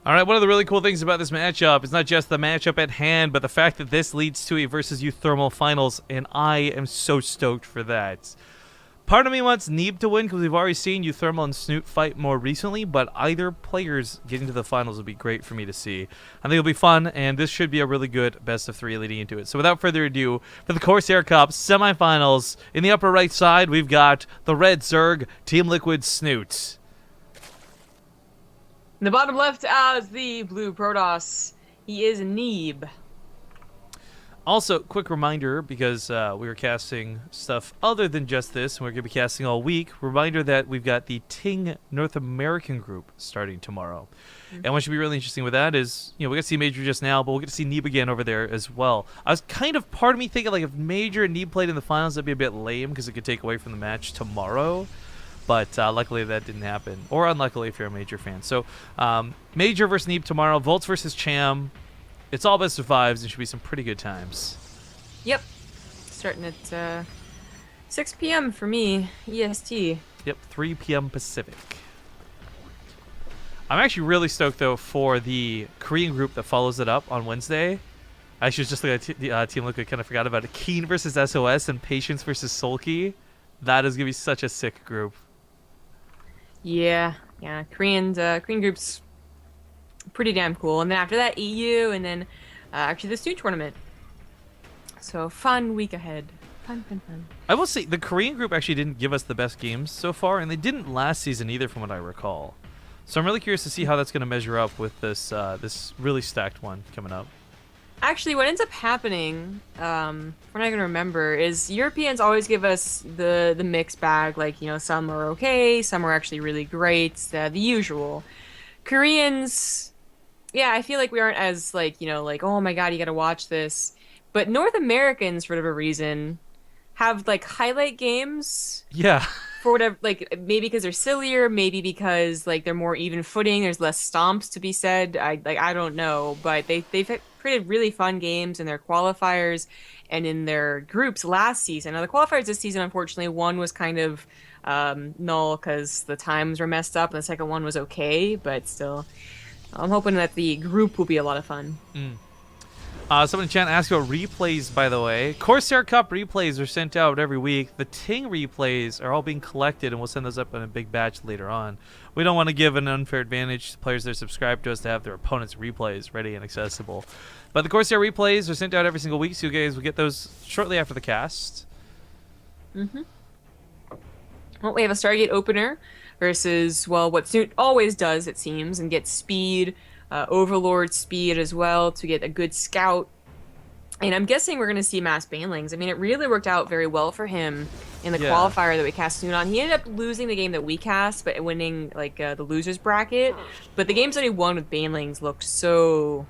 All right, one of the really cool things about this matchup is not just the matchup at hand, but the fact that this leads to a versus you thermal finals, and I am so stoked for that. Part of me wants Neeb to win because we've already seen Euthermal and Snute fight more recently, but either players getting to the finals would be great for me to see. I think it'll be fun, and this should be a really good best of 3 leading into it. So without further ado, for the Corsair Cup semifinals, in the upper right side, we've got the Red Zerg, Team Liquid Snute. In the bottom left as the blue Protoss, he is Neeb. Also, quick reminder, because we were casting stuff other than just this, and we're going to be casting all week, reminder that we've got the Ting North American group starting tomorrow. And what should be really interesting with that is, we got to see Major just now, but we'll get to see Neeb again over there as well. I was part of me thinking, like, if Major and Neeb played in the finals, that'd be a bit lame, because it could take away from the match tomorrow. But luckily that didn't happen. Or unluckily if you're a Major fan. So Major versus Neeb tomorrow. Volts versus Cham. It's all best of 5s and should be some pretty good times. Yep. Starting at 6 p.m. for me, EST. Yep, 3 p.m. Pacific. I'm actually really stoked, though, for the Korean group that follows it up on Wednesday. I should just look at Team Liquid, kind of forgot about it. Keen versus SOS and Patience versus Sulky. That is going to be such a sick group. Yeah. Korean group's pretty damn cool. And then after that, EU, and then actually the Snute tournament. So fun week ahead. Fun. I will say, the Korean group actually didn't give us the best games so far, and they didn't last season either from what I recall. So I'm really curious to see how that's going to measure up with this this really stacked one coming up. Actually, what ends up happening, we're not going to remember, is Europeans always give us the mixed bag. Like, some are okay, some are actually really great, the usual. Koreans, yeah, I feel like we aren't as, like, oh my god, you got to watch this. But North Americans, for whatever reason, have, like, highlight games. Yeah. For whatever, like, maybe because they're sillier, maybe because, like, they're more even footing, there's less stomps to be said. I don't know, but they've created really fun games in their qualifiers and in their groups last season. Now, the qualifiers this season, unfortunately, one was kind of null because the times were messed up, and the second one was okay, but still, I'm hoping that the group will be a lot of fun. Someone in chat asked about replays, by the way. Corsair Cup replays are sent out every week. The Ting replays are all being collected, and we'll send those up in a big batch later on. We don't want to give an unfair advantage to players that are subscribed to us to have their opponents' replays ready and accessible. But the Corsair replays are sent out every single week, so you guys will get those shortly after the cast. Well, we have a Stargate opener versus, well, what Snute always does, it seems, and gets speed, Overlord speed as well to get a good scout. And I'm guessing we're going to see mass banelings. I mean, it really worked out very well for him in the qualifier that we cast Snute on. He ended up losing the game that we cast, but winning, like, the losers bracket. But the games that he won with banelings looked so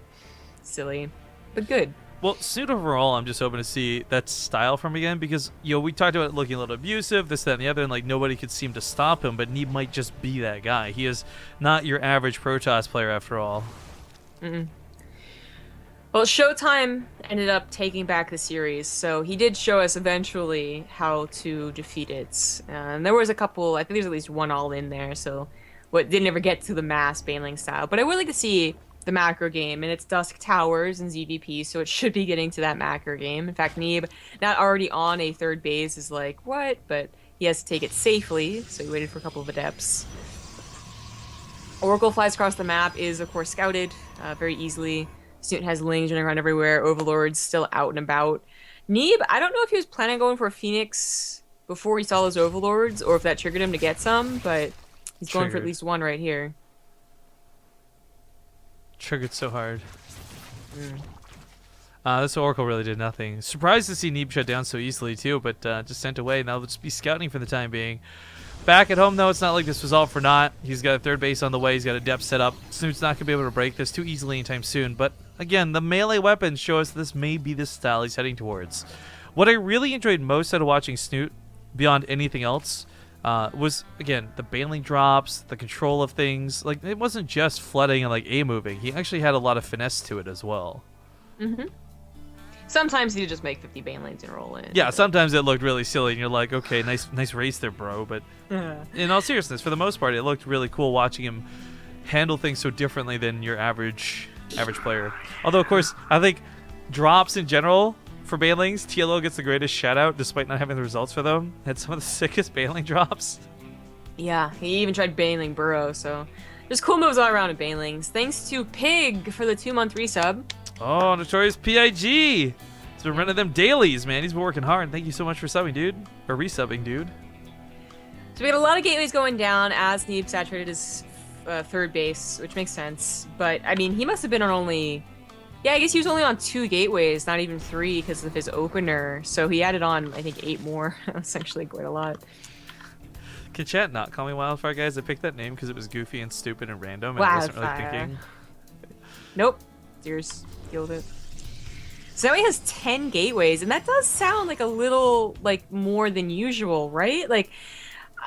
silly, but good. Well, Snute overall, I'm just hoping to see that style from him again because, we talked about it looking a little abusive, this, that, and the other, and, like, nobody could seem to stop him, but Neeb might just be that guy. He is not your average Protoss player after all. Well, Showtime ended up taking back the series, so he did show us eventually how to defeat it. And there was a couple, I think there's at least one all in there, so what didn't ever get to the mass baneling style. But I would like to see the macro game, and it's Dusk Towers and ZVP, so it should be getting to that macro game. In fact, Neeb, not already on a third base, is like, what? But he has to take it safely, so he waited for a couple of adepts. Oracle flies across the map, is of course scouted very easily. Snute has lings running around everywhere. Overlord's still out and about. Neeb, I don't know if he was planning on going for a Phoenix before he saw those Overlords, or if that triggered him to get some, but he's going for at least one right here. Triggered so hard. This Oracle really did nothing. Surprised to see Neeb shut down so easily too, but just sent away. Now let's be scouting for the time being. Back at home though, it's not like this was all for naught. He's got a third base on the way. He's got a depth set up. Snoot's not gonna be able to break this too easily anytime soon. But again, the melee weapons show us this may be the style he's heading towards. What I really enjoyed most out of watching Snute, beyond anything else, was, again, the baneling drops, the control of things. Like, it wasn't just flooding and, like, A-moving. He actually had a lot of finesse to it as well. Sometimes you just make 50 banelings and roll in. Yeah, sometimes it looked really silly, and you're like, okay, nice race there, bro. But in all seriousness, for the most part, it looked really cool watching him handle things so differently than your average player. Although, of course, I think drops in general for banelings, TLO gets the greatest shout out despite not having the results for them. Had some of the sickest baneling drops. Yeah, he even tried baneling Burrow, so there's cool moves all around in banelings. Thanks to Pig for the 2-month resub. Oh, Notorious PIG! He's been running them dailies, man. He's been working hard. Thank you so much for subbing, dude. Or resubbing, dude. So we got a lot of gateways going down as Neeb saturated his third base, which makes sense. But, I mean, he must have been on only... Yeah, I guess he was only on 2 gateways, not even 3 because of his opener. So he added on, I think, 8 more. That's actually quite a lot. Can chat not call me Wildfire, guys? I picked that name because it was goofy and stupid and random, and I wasn't really thinking. Nope. Deers killed it. So now he has 10 gateways, and that does sound like a little, like, more than usual, right? Like,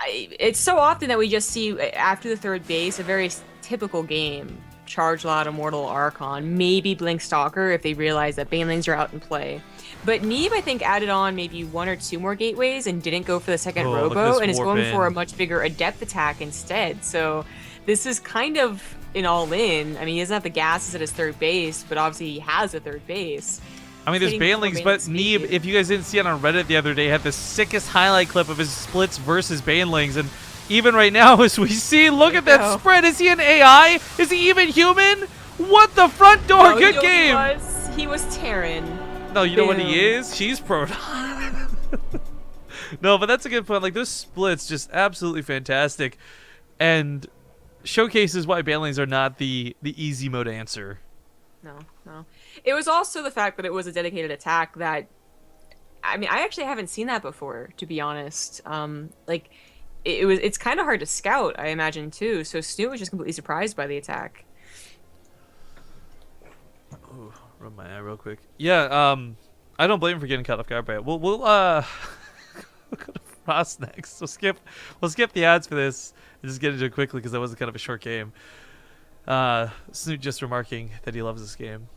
it's so often that we just see, after the third base, a very typical game. Charge Loud, Immortal, Archon, maybe Blink Stalker if they realize that banelings are out in play. But Neeb, I think, added on maybe 1 or 2 more gateways and didn't go for the second Robo, and is going for a much bigger Adept attack instead. So this is kind of an all-in. I mean, he doesn't have the gases at his third base, but obviously he has a third base. I mean, there's banelings, but Neeb, if you guys didn't see it on Reddit the other day, had the sickest highlight clip of his splits versus banelings, and even right now, as we see, look at that spread. Is he an AI? Is he even human? What the front door? No, good game. He was Terran. No, you know what he is? She's Proton. No, but that's a good point. Like, those splits, just absolutely fantastic. And showcases why banelings are not the easy mode answer. No. It was also the fact that it was a dedicated attack that... I mean, I actually haven't seen that before, to be honest. Like... It's kind of hard to scout, I imagine, too. So Snute was just completely surprised by the attack. Oh, rub my eye real quick. Yeah, I don't blame him for getting caught off guard by it. We'll go to Frost next. We'll skip the ads for this and just get into it quickly because that was kind of a short game. Snute just remarking that he loves this game.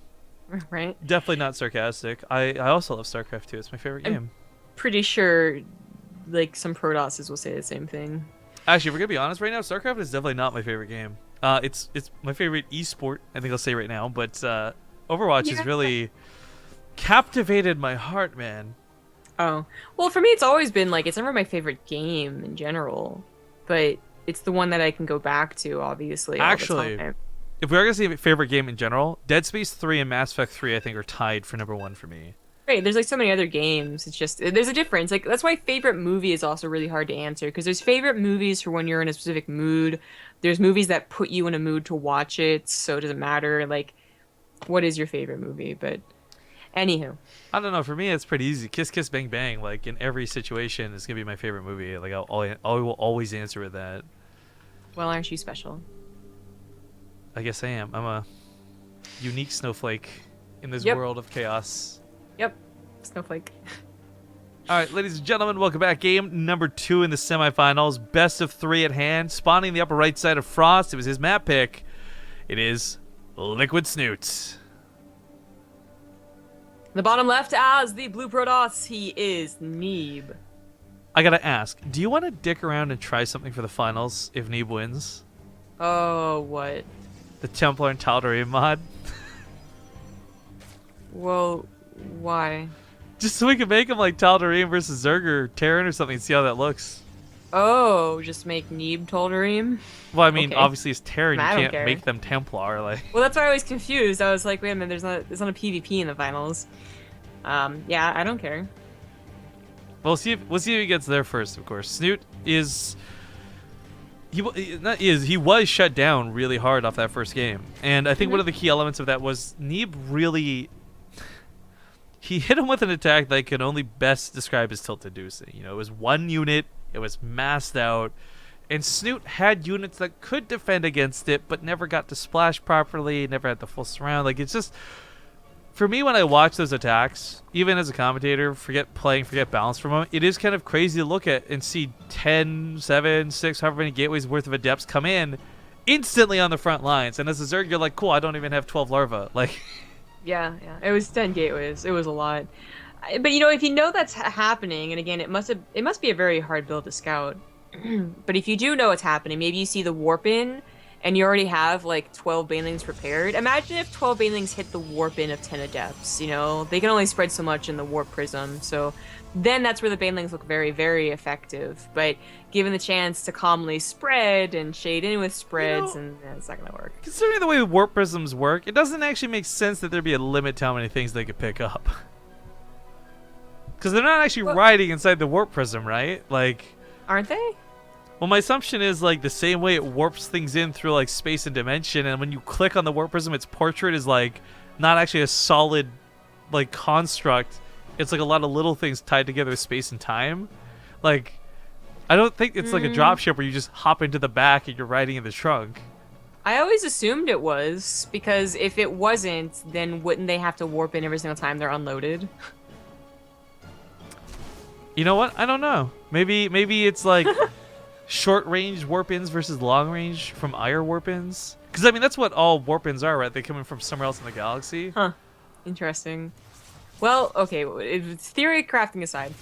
Right. Definitely not sarcastic. I also love StarCraft 2. It's my favorite game. Pretty sure like some Protosses will say the same thing. Actually, if we're gonna be honest right now, StarCraft is definitely not my favorite game. It's my favorite esport, I think I'll say right now, but Overwatch has really captivated my heart, man. Oh. Well, for me it's always been like, it's never my favorite game in general, but it's the one that I can go back to, obviously. Actually, all the time. If we're gonna say favorite game in general, Dead Space 3 and Mass Effect 3 I think are tied for #1 for me. Right, there's like so many other games. It's just, there's a difference. Like, that's why favorite movie is also really hard to answer, because there's favorite movies for when you're in a specific mood. There's movies that put you in a mood to watch it, so it doesn't matter. Like, what is your favorite movie? But anywho, I don't know. For me, it's pretty easy. Kiss Kiss Bang Bang. Like, in every situation, it's gonna be my favorite movie. Like, I will always answer with that. Well, aren't you special? I guess I am. I'm a unique snowflake in this world of chaos. Yep, snowflake. All right, ladies and gentlemen, welcome back. Game number 2 in the semifinals. Best of 3 at hand. Spawning the upper right side of Frost. It was his map pick. It is Liquid Snute. The bottom left as the blue Protoss, he is Neeb. I gotta ask, do you want to dick around and try something for the finals if Neeb wins? Oh, what? The Templar and Tal'Darim mod. Well, why? Just so we can make him like Tal'Darim versus Zerger, Terran or something, and see how that looks. Oh, just make Neeb Tal'Darim? Well, I mean, obviously it's Terran, you can't care. make them Templar. Like. Well, that's why I was confused. I was like, wait a minute, there's not a PvP in the finals. Yeah, I don't care. We'll see if he gets there first, of course. Snute is... He was shut down really hard off that first game. And I think one of the key elements of that was Neeb really... He hit him with an attack that I can only best describe as tilt-inducing. You know, it was one unit, it was massed out, and Snute had units that could defend against it, but never got to splash properly, never had the full surround. Like, it's just... For me, when I watch those attacks, even as a commentator, forget balance from them, it is kind of crazy to look at and see 10, 7, 6, however many gateways worth of adepts come in instantly on the front lines. And as a Zerg, you're like, cool, I don't even have 12 larvae. Like... Yeah, it was 10 gateways. It was a lot. But, you know, if you know that's happening, and again, it must be a very hard build to scout. But if you do know what's happening, maybe you see the warp in, and you already have like 12 banelings prepared. Imagine if 12 banelings hit the warp in of 10 adepts, you know? They can only spread so much in the warp prism, so then that's where the banelings look very, very effective. But given the chance to calmly spread and shade in with spreads, and it's not gonna work. Considering the way warp prisms work, it doesn't actually make sense that there'd be a limit to how many things they could pick up. Because they're not actually riding inside the warp prism, right? Like, aren't they? well, my assumption is like the same way it warps things in through like space and dimension, and when you click on the warp prism, its portrait is like not actually a solid like construct. It's like a lot of little things tied together with space and time. Like, I don't think it's like a dropship where you just hop into the back and you're riding in the trunk. I always assumed it was, because if it wasn't, then wouldn't they have to warp in every single time they're unloaded? You know what? I don't know. Maybe it's like short range warp-ins versus long range from Ire warp-ins. Because I mean that's what all warp-ins are, right? They come in from somewhere else in the galaxy. Huh. Interesting. Well, okay. Theory crafting aside,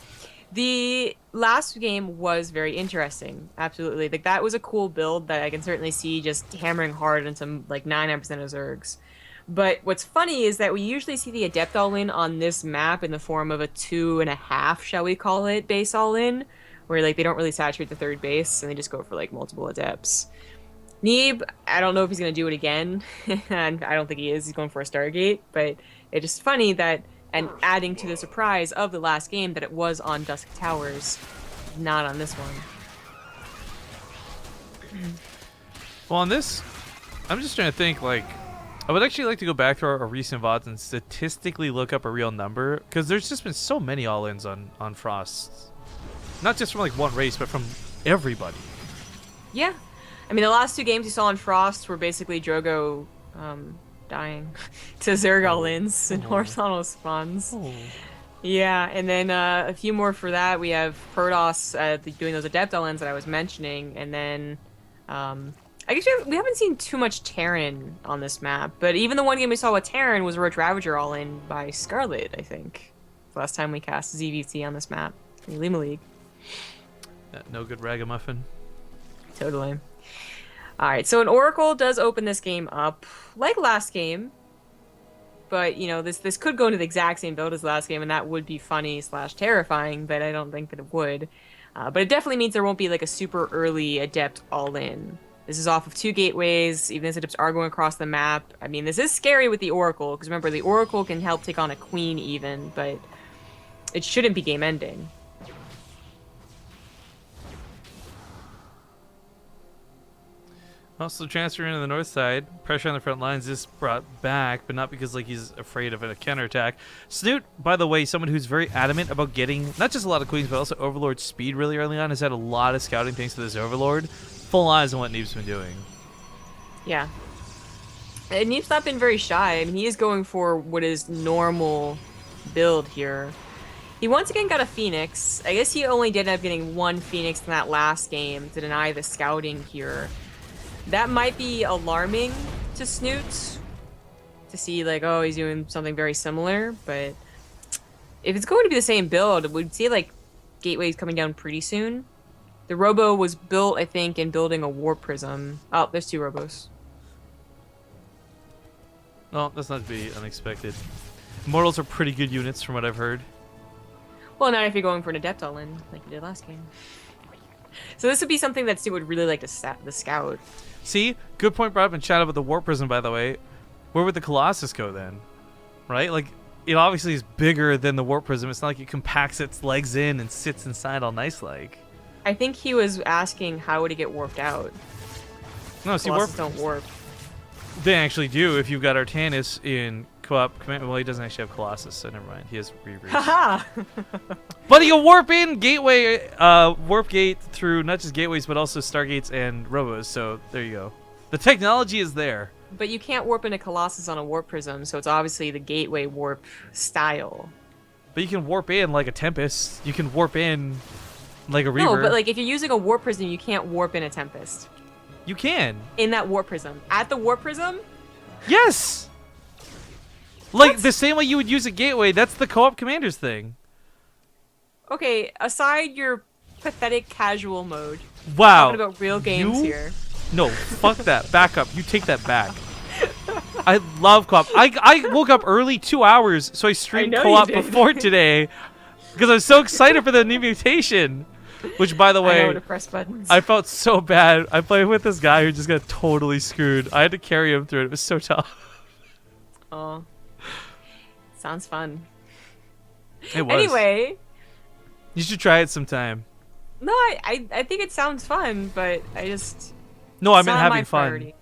the last game was very interesting. Absolutely, like that was a cool build that I can certainly see just hammering hard on some like 99% of Zergs. But what's funny is that we usually see the Adept all-in on this map in the form of a 2.5, shall we call it, base all-in, where like they don't really saturate the third base and they just go for like multiple Adepts. Neeb, I don't know if he's gonna do it again, and I don't think he is. He's going for a Stargate, but it's just funny that, and adding to the surprise of the last game, that it was on Dusk Towers, not on this one. Well, on this, I'm just trying to think like. I would actually like to go back to our recent VODs and statistically look up a real number, because there's just been so many all-ins on Frost. Not just from like one race, but from everybody. Yeah. I mean, the last two games you saw on Frost were basically Drogo dying to Zerg all-ins and horizontal spawns. Oh. Yeah, and then a few more for that. We have Protoss doing those Adept all-ins that I was mentioning, and then I guess we haven't seen too much Terran on this map, but even the one game we saw with Terran was Roach Ravager all-in by Scarlet, I think. Last time we cast ZVT on this map in Lima League. No good ragamuffin. Totally. Alright, so an Oracle does open this game up, like last game, but, you know, this could go into the exact same build as last game, and that would be funny / terrifying, but I don't think that it would. But it definitely means there won't be, like, a super early Adept all-in. This is off of 2 gateways, even as Adepts are going across the map. I mean, this is scary with the Oracle, because remember, the Oracle can help take on a Queen even, but it shouldn't be game-ending. Also transferring to the north side, pressure on the front lines is brought back, but not because like he's afraid of a counterattack. Snute, by the way, someone who's very adamant about getting not just a lot of queens, but also Overlord speed really early on, has had a lot of scouting thanks to this Overlord. Full eyes on what Neeb's been doing. Yeah. And Neeb's not been very shy. I mean, he is going for what is normal build here. He once again got a Phoenix. I guess he only did end up getting 1 Phoenix in that last game to deny the scouting here. That might be alarming to Snute, to see like, oh, he's doing something very similar, but if it's going to be the same build, we'd see like gateways coming down pretty soon. The Robo was built, I think, in building a Warp Prism. Oh, there's 2 Robos. No, that's not to be unexpected. Immortals are pretty good units from what I've heard. Well, not if you're going for an Adept all-in, like you did last game. So this would be something that Stu would really like to scout. See? Good point brought up in chat about the Warp Prism, by the way. Where would the Colossus go then? Right? Like, it obviously is bigger than the Warp Prism. It's not like it compacts its legs in and sits inside all nice-like. I think he was asking how would it get warped out. No, see, Colossus don't warp. They actually do if you've got Artanis in co-op command. Well, he doesn't actually have Colossus, so never mind. He has Rerease. Haha! But he can warp in gateway, warp gate through not just gateways, but also Stargates and Robos, so there you go. The technology is there. But you can't warp in a Colossus on a Warp Prism, so it's obviously the gateway warp style. But you can warp in like a Tempest. You can warp in like a Reaver. No, but like if you're using a Warp Prism, you can't warp in a Tempest. You can. In that Warp Prism. At the Warp Prism? Yes! Like the same way you would use a gateway, that's the co-op commanders thing. Okay, aside your pathetic casual mode. Wow. Talking about real games here. No, fuck that. Back up. You take that back. I love co-op. I woke up early 2 hours, so I streamed co-op before today because I was so excited for the new mutation. Which, by the way, I know to press buttons. I felt so bad. I played with this guy who just got totally screwed. I had to carry him through it. It was so tough. Oh, sounds fun. It was. Anyway, you should try it sometime. no, I think it sounds fun, but I just No, I it's meant not having my fun. priority.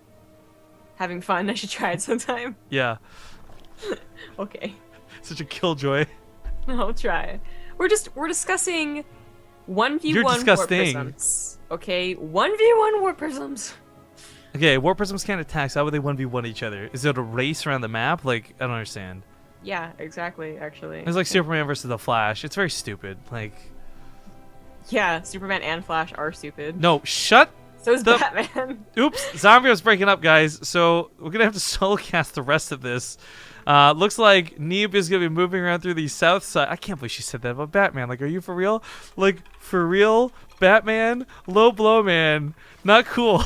Having fun. I should try it sometime. Yeah. Okay, Such a killjoy. I'll try. We're discussing 1v1 You're warp disgusting. prisms. Okay, 1v1 warp prisms. Okay, warp prisms can't attack, so how would they 1v1 each other? Is it a race around the map? Like, I don't understand. Yeah, exactly. Actually, It's like Superman versus the Flash. It's very stupid. Like, yeah, Superman and Flash are stupid. no, shut. So is the- Batman. Oops, Zombie was breaking up, guys. So we're gonna have to solo cast the rest of this. Looks like Neeb is gonna be moving around through the south side. I can't believe she said that about Batman. Like, are you for real? Like, for real? Batman? Low blow man. Not cool.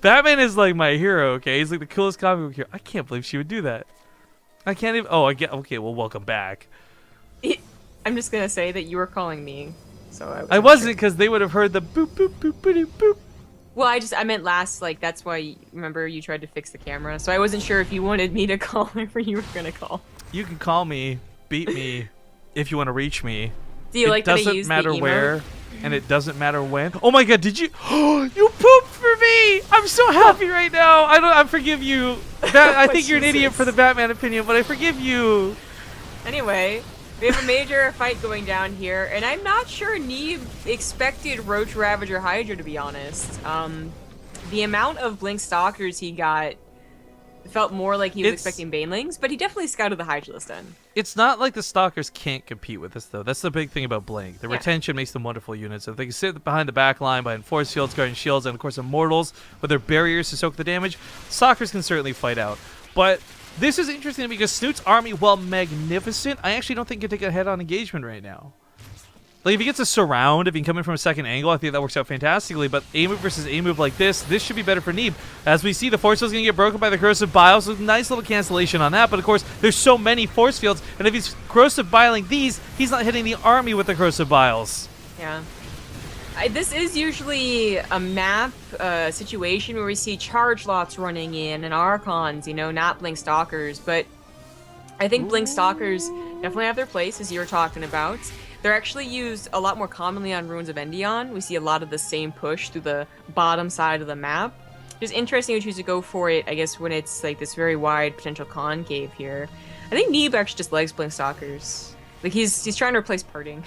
Batman is like my hero, okay? He's like the coolest comic book hero. I can't believe she would do that. I can't even. Oh, I get. Okay, well, welcome back. I'm just gonna say that you were calling me, so I wasn't, because they would have heard the boop boop boop boop boop. Well, I meant last, like, that's why, remember, you tried to fix the camera, so I wasn't sure if you wanted me to call or you were gonna call. You can call me, beat me, if you want to reach me. Do you like that I doesn't used matter the emote? where, and it doesn't matter when. Oh my god, did you? You pooped for me! I'm so happy right now. I forgive you. I think you're an idiot for the Batman opinion, but I forgive you. Anyway, we have a major fight going down here, and I'm not sure Neeb expected Roach, Ravager, Hydra, to be honest. The amount of Blink Stalkers he got felt more like he was expecting Banelings, but he definitely scouted the Hydra list in. It's not like the Stalkers can't compete with this, though. That's the big thing about Blink. The retention makes them wonderful units. If they can sit behind the back line, behind force fields, guarding shields, and of course Immortals with their barriers to soak the damage, Stalkers can certainly fight out. But this is interesting because Snute's army, while magnificent, I actually don't think can take a head-on engagement right now. Like, if he gets a surround, if he can come in from a second angle, I think that works out fantastically. But A-move versus A-move like this should be better for Neeb. As we see, the force field's going to get broken by the Corrosive Bile, so nice little cancellation on that. But, of course, there's so many force fields, and if he's Corrosive Biling these, he's not hitting the army with the Corrosive Biles. Yeah. This is usually a map situation where we see charge lots running in and Archons, you know, not Blink Stalkers, but I think Blink Stalkers definitely have their place, as you were talking about. They're actually used a lot more commonly on Ruins of Endion. We see a lot of the same push through the bottom side of the map. It's interesting to choose to go for it, I guess, when it's like this very wide potential concave here. I think Neeb actually just likes Blink Stalkers. Like, he's trying to replace Parting.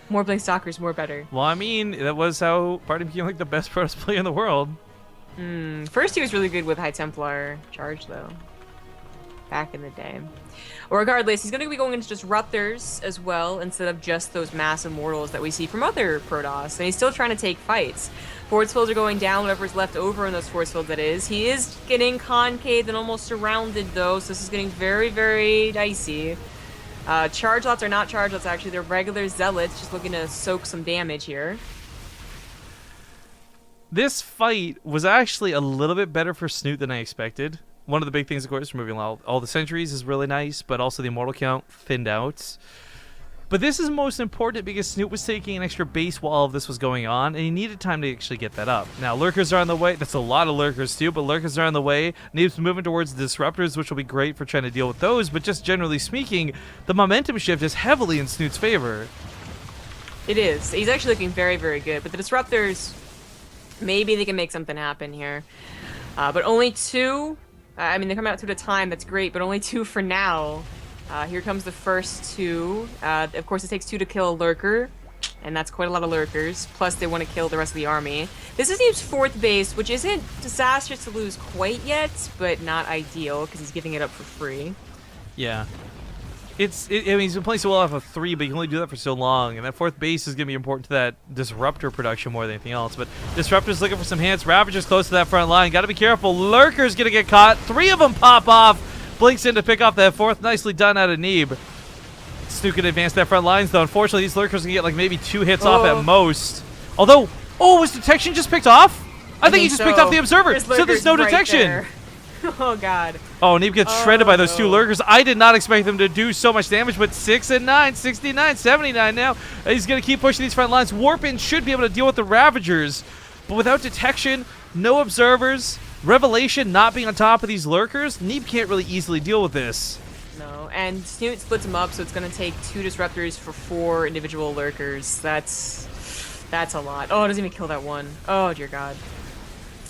More Blink Stalkers, more better. Well, I mean, that was how Party became like the best Protoss player in the world. First he was really good with High Templar charge, though. Back in the day. Well, regardless, he's going to be going into Disruptors as well, instead of just those massive mortals that we see from other Protoss. And he's still trying to take fights. Force fields are going down, whatever's left over in those force fields, that is. He is getting and almost surrounded, though, so this is getting very, very dicey. Charge lots are not charge lots, actually. They're regular zealots, just looking to soak some damage here. This fight was actually a little bit better for Snute than I expected. One of the big things, of course, removing all the sentries is really nice, but also the immortal count thinned out. But this is most important because Snute was taking an extra base while all of this was going on, and he needed time to actually get that up. Now, lurkers are on the way. That's a lot of lurkers, too, but lurkers are on the way. Neeb's moving towards the disruptors, which will be great for trying to deal with those, but just generally speaking, the momentum shift is heavily in Snute's favor. It is. He's actually looking very, very good, but the disruptors, maybe they can make something happen here. But only two. I mean, they come out two at a time. That's great, but only two for now. Here comes the first two. Of course, it takes two to kill a lurker, and that's quite a lot of lurkers. Plus, they want to kill the rest of the army. This is Neeb's fourth base, which isn't disastrous to lose quite yet, but not ideal, because he's giving it up for free. Yeah. I mean, he's been playing so well off of 3, but you can only do that for so long, and that fourth base is going to be important to that Disruptor production more than anything else. But Disruptor's looking for some hits. Ravager's close to that front line. Got to be careful. Lurker's going to get caught. 3 of them pop off. Blinks in to pick off that fourth. Nicely done out of Neeb. Snute can advance that front lines, though. Unfortunately, these Lurkers can get like maybe 2 hits off at most. Although, Oh, was detection just picked off? I think he just picked off the observer. There's So there's no lurkers right detection. there. Oh god. Oh, Neeb gets shredded by those two no. lurkers. I did not expect them to do so much damage, but 6 and 9, 69, 79 now. He's going to keep pushing these front lines. Warpin should be able to deal with the Ravagers, but without detection, no observers, Revelation not being on top of these lurkers, Neeb can't really easily deal with this. No, and Snute splits them up, so it's going to take 2 disruptors for 4 individual lurkers. That's a lot. Oh, it doesn't even kill that one. Oh, dear god.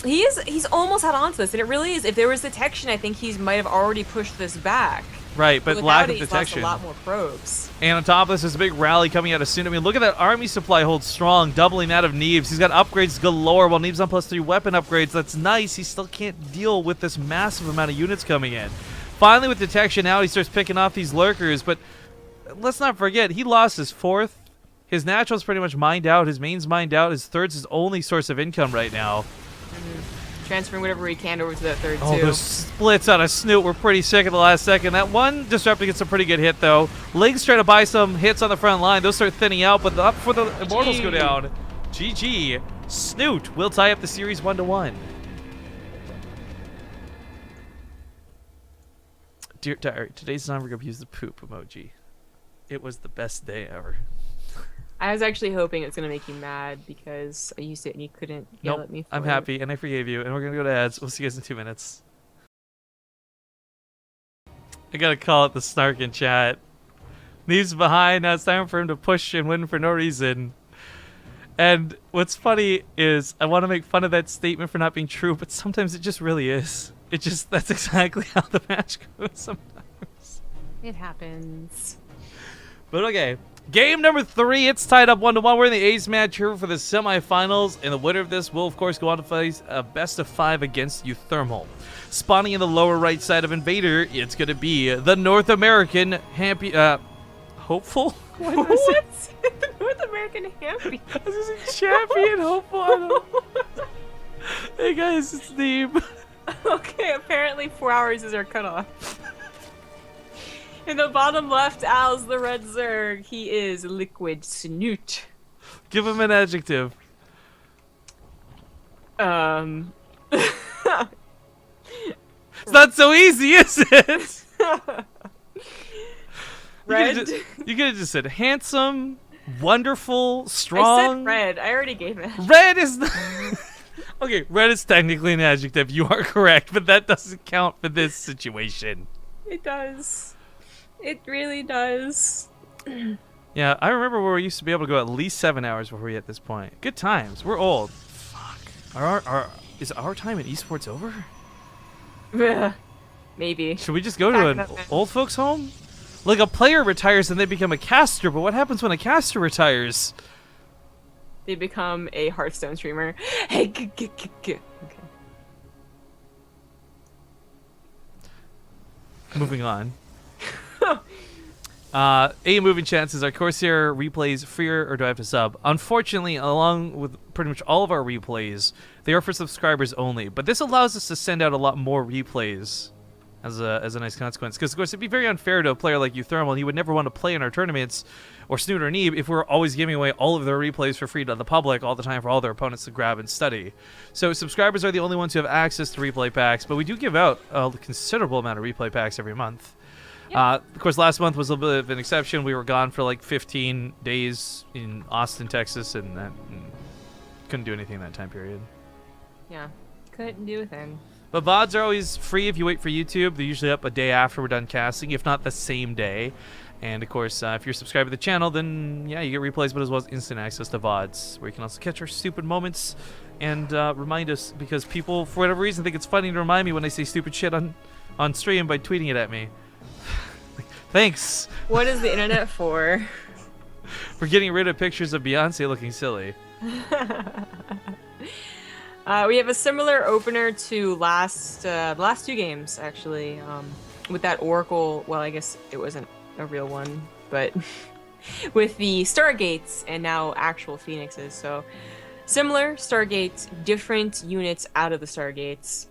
He's almost had onto this, and it really is. If there was detection, I think he might have already pushed this back. Right, but lack of detection. He's lost a lot more probes. And on top of this, there's a big rally coming out of Snute. I mean, look at that army supply hold strong, doubling that of Neeb's. He's got upgrades galore while Neeb's on +3 weapon upgrades. That's nice. He still can't deal with this massive amount of units coming in. Finally, with detection out, he starts picking off these lurkers, but let's not forget, he lost his 4th. His natural's pretty much mined out. His main's mined out. His 3rd's his only source of income right now. Transferring whatever he can over to that 3rd, Oh, too. those splits out of Snute were pretty sick at the last second. That one disruptor gets a pretty good hit, though. Legs try to buy some hits on the front line. Those start thinning out, but up for the Immortals go down. GG. Snute will tie up the series 1-1. Dear Diary, today's number group used the poop emoji. It was the best day ever. I was actually hoping it was going to make you mad because I used it and you couldn't yell at me for I'm it. happy, and I forgave you, and we're going to go to ads. We'll see you guys in 2 minutes. I got to call it the snark in chat. Neeb's behind. Now it's time for him to push and win for no reason. And what's funny is I want to make fun of that statement for not being true, but sometimes it just really is. That's exactly how the match goes sometimes. It happens. But okay. Game number 3, it's tied up 1-1. We're in the ace match here for the semifinals, and the winner of this will, of course, go on to face a best-of-5 against Euthermal. Spawning in the lower right side of Invader, it's going to be the North American Hopeful? What? The North American Happy. This is champion Hopeful. I don't know. Hey guys, it's Neeb. Okay, apparently 4 hours is our cutoff. In the bottom left, Al's the red Zerg. He is Liquid Snute. Give him an adjective. It's It's not so easy, is it? Red. You could have just said handsome, wonderful, strong. I said red. I already gave it. Red is okay, red is technically an adjective. You are correct, but that doesn't count for this situation. It does. It really does. Yeah, I remember where we used to be able to go at least 7 hours before we hit this point. Good times. We're old. Fuck. Is our time in esports over? Maybe. Should we just go to an old folks home? Like a player retires and they become a caster, but what happens when a caster retires? They become a Hearthstone streamer. Hey, okay. Moving on. Moving chances are Corsair replays freer or do I have to sub? Unfortunately, along with pretty much all of our replays, they are for subscribers only. But this allows us to send out a lot more replays as a nice consequence. Because of course it'd be very unfair to a player like Euthermal. He would never want to play in our tournaments, or Snute or Neeb, if we're always giving away all of their replays for free to the public all the time for all their opponents to grab and study. So subscribers are the only ones who have access to replay packs, but we do give out a considerable amount of replay packs every month. Of course, last month was a bit of an exception. We were gone for like 15 days in Austin, Texas, and couldn't do anything in that time period. Yeah, couldn't do a thing. But VODs are always free if you wait for YouTube. They're usually up a day after we're done casting, if not the same day. And of course, if you're subscribed to the channel, then yeah, you get replays, but as well as instant access to VODs, where you can also catch our stupid moments and remind us, because people, for whatever reason, think it's funny to remind me when I say stupid shit on stream by tweeting it at me. Thanks. What is the internet for? For getting rid of pictures of Beyonce looking silly. We have a similar opener to the last 2 games, actually, with that Oracle. Well, I guess it wasn't a real one, but with the Stargates and now actual Phoenixes. So similar Stargates, different units out of the Stargates.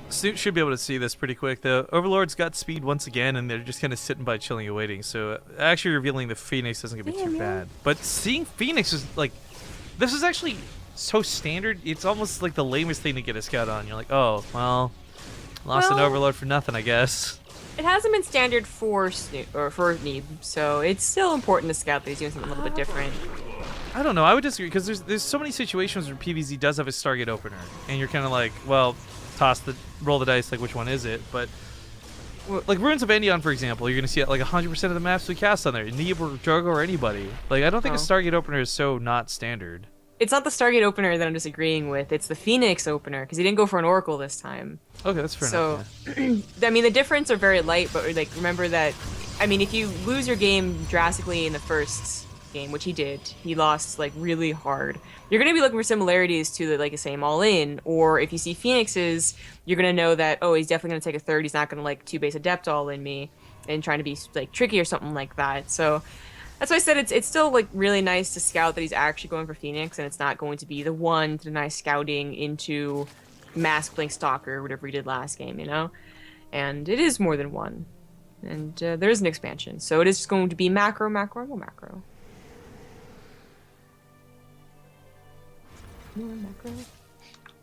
Snute should be able to see this pretty quick, though. Overlord's got speed once again, and they're just kind of sitting by, chilling and waiting. So actually revealing the Phoenix doesn't get to be too bad. But seeing Phoenix is like, This is actually so standard. It's almost like the lamest thing to get a scout on. You're like, oh, well, lost an overload for nothing, I guess. It hasn't been standard for Snute or for Neeb, so it's still important to scout that he's doing something a little bit different. I don't know. I would disagree because there's so many situations where PvZ does have a Stargate opener, and you're kind of like, well, roll the dice, like which one is it? But like Ruins of Endion, for example, you're gonna see like 100% of the maps we cast on there, Neeb or Drogo or anybody. Like I don't think a Stargate opener is so not standard. It's not the Stargate opener that I'm disagreeing with. It's the Phoenix opener because he didn't go for an Oracle this time. Okay, that's fair enough. So, I mean, the difference are very light, but like remember that. I mean, if you lose your game drastically in the first game, which he did, he lost like really hard. You're gonna be looking for similarities to the like a same all in, or if you see Phoenixes, you're gonna know that he's definitely gonna take a third. He's not gonna like 2 base adept all in me and trying to be like tricky or something like that. So. That's why I said it's still like really nice to scout that he's actually going for Phoenix, and it's not going to be the one to deny scouting into Mask Blink Stalker, whatever he did last game, you know? And it is more than one. And there is an expansion, so it is going to be macro, macro, and macro. Macro.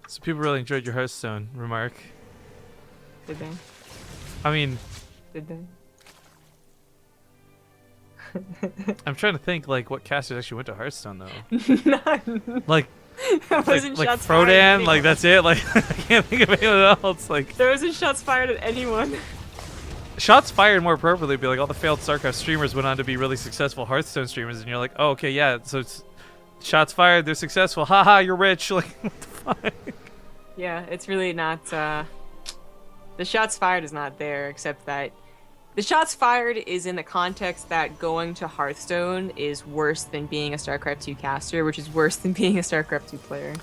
So people really enjoyed your Hearthstone remark. Did they? I mean... Did they? I'm trying to think like what casters actually went to Hearthstone though. None. Like wasn't like shots fired Frodan, at like that's it. Like I can't think of anyone else. Like there wasn't shots fired at anyone. shots fired more appropriately would be like all the failed StarCraft streamers went on to be really successful Hearthstone streamers, and you're like, oh okay, yeah. So it's shots fired, they're successful. Haha, you're rich. Like what the fuck? Yeah, it's really not. The shots fired is not there, except that. The shots fired is in the context that going to Hearthstone is worse than being a StarCraft 2 caster, which is worse than being a StarCraft 2 player.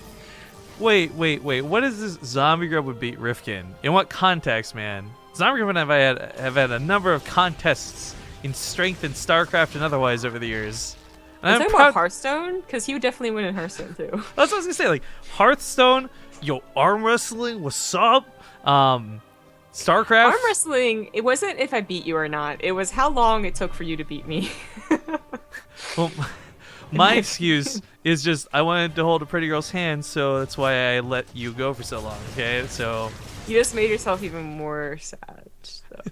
Wait. What is this Zombie Grub would beat Rifkin? In what context, man? Zombie Grub and I have had a number of contests in strength in StarCraft and otherwise over the years. I'm talking about Hearthstone? Because he would definitely win in Hearthstone, too. That's what I was going to say. Like, Hearthstone, arm wrestling, what's up? StarCraft? Arm wrestling, it wasn't if I beat you or not. It was how long it took for you to beat me. Well, my excuse is just I wanted to hold a pretty girl's hand, so that's why I let you go for so long, okay? So... You just made yourself even more sad,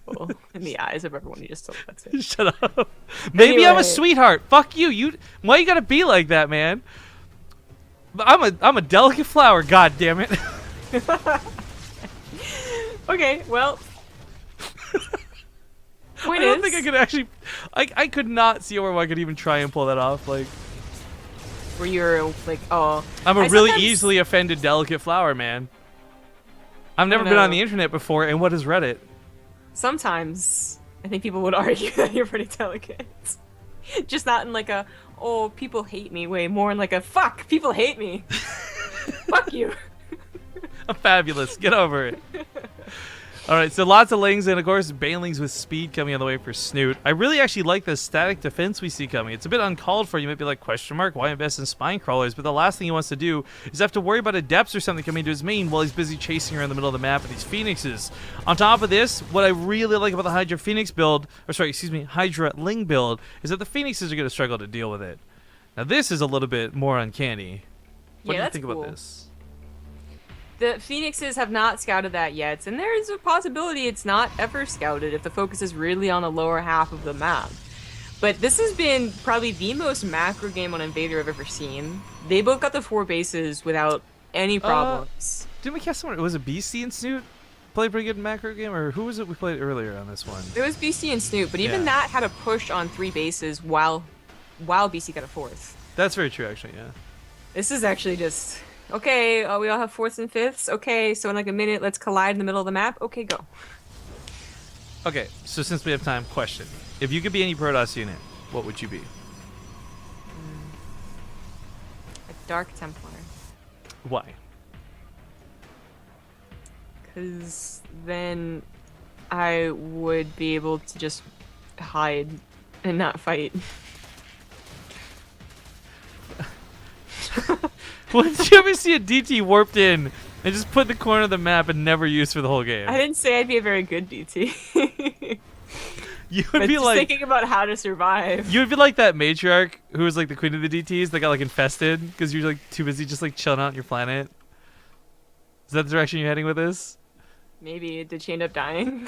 though, in the eyes of everyone you just told that to. Shut up. Maybe I'm a sweetheart. Fuck you. Why you gotta be like that, man? I'm a delicate flower, god damn it. Okay, well. I don't think I could actually. I could not see where I could even try and pull that off. Like, where you're like, oh. I'm a really easily offended delicate flower, man. I've never been on the internet before, and what is Reddit? Sometimes I think people would argue that you're pretty delicate. Just not in like a, oh, people hate me way, more in like a, fuck, people hate me. Fuck you. I'm fabulous. Get over it. All right, so lots of lings, and of course, banelings with speed coming on the way for Snute. I really actually like the static defense we see coming. It's a bit uncalled for. You might be like, question mark, why invest in spine crawlers? But the last thing he wants to do is have to worry about adepts or something coming to his main while he's busy chasing around the middle of the map with these phoenixes. On top of this, what I really like about the Hydra Phoenix build, Hydra Ling build, is that the phoenixes are going to struggle to deal with it. Now this is a little bit more uncanny. What do you think about this? The Phoenixes have not scouted that yet, and there is a possibility it's not ever scouted if the focus is really on the lower half of the map. But this has been probably the most macro game on Invader I've ever seen. They both got the 4 bases without any problems. Didn't we cast someone? Was it BC and Snute? Played pretty good in macro game, or who was it we played earlier on this one? It was BC and Snute, but even that had a push on 3 bases while BC got a 4th. That's very true, actually, yeah. This is actually just... Okay, we all have 4ths and 5ths. Okay, so in like a minute, let's collide in the middle of the map. Okay, go. Okay, so since we have time, question. If you could be any Protoss unit, what would you be? A Dark Templar. Why? Because then I would be able to just hide and not fight. Did you ever see a DT warped in and just put in the corner of the map and never used for the whole game? I didn't say I'd be a very good DT. You would But be just like thinking about how to survive. you would be like that matriarch who was like the queen of the DTs that got like infested because you're like too busy just like chilling out on your planet. Is that the direction you're heading with this? Maybe did she end up dying?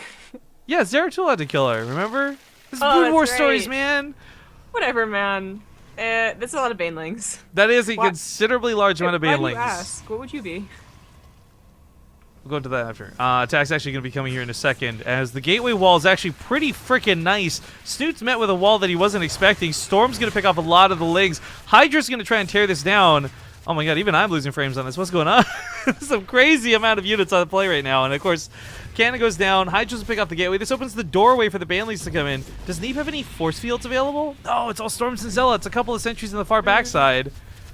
Yeah, Zeratul had to kill her. Remember? This is Oh, Brood that's War right. stories, man. Whatever, man. That's a lot of banelings. That is a Why- considerably large amount of Why do you banelings. ask? What would you be? We'll go into that after. Attack's actually going to be coming here in a second, as the gateway wall is actually pretty freaking nice. Snoot's met with a wall that he wasn't expecting. Storm's going to pick off a lot of the Lings. Hydra's going to try and tear this down. Oh my god, even I'm losing frames on this. What's going on? Some crazy amount of units on play right now. And of course, Cannon goes down. Hydra's will pick off the gateway. This opens the doorway for the Banelings to come in. Does Neeb have any force fields available? Oh, it's all Storms and Zealots. A couple of sentries on the far backside.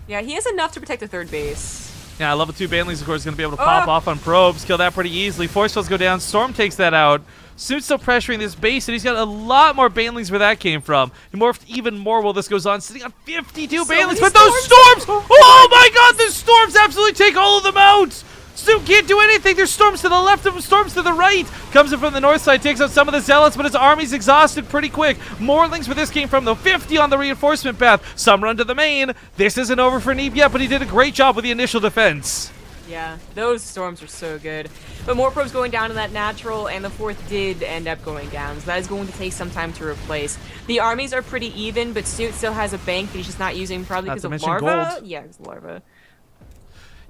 Yeah, he has enough to protect the third base. Yeah, level 2 Banelings, of course, is going to be able to pop off on probes, kill that pretty easily. Force fields go down. Storm takes that out. Snoot's still pressuring this base, and he's got a lot more Banelings where that came from. He morphed even more while this goes on, sitting on 52 Banelings. But those storms! Oh my god, the storms absolutely take all of them out! Snoot can't do anything. There's storms to the left of him, storms to the right. Comes in from the north side, takes out some of the Zealots, but his army's exhausted pretty quick. More Lings where this came from, though. 50 on the reinforcement path. Some run to the main. This isn't over for Neeb yet, but he did a great job with the initial defense. Yeah, those storms are so good. But more probes going down in that natural, and the fourth did end up going down, so that is going to take some time to replace. The armies are pretty even, but Snoot still has a bank that he's just not using, probably because of larva. Gold. Yeah, it's larva.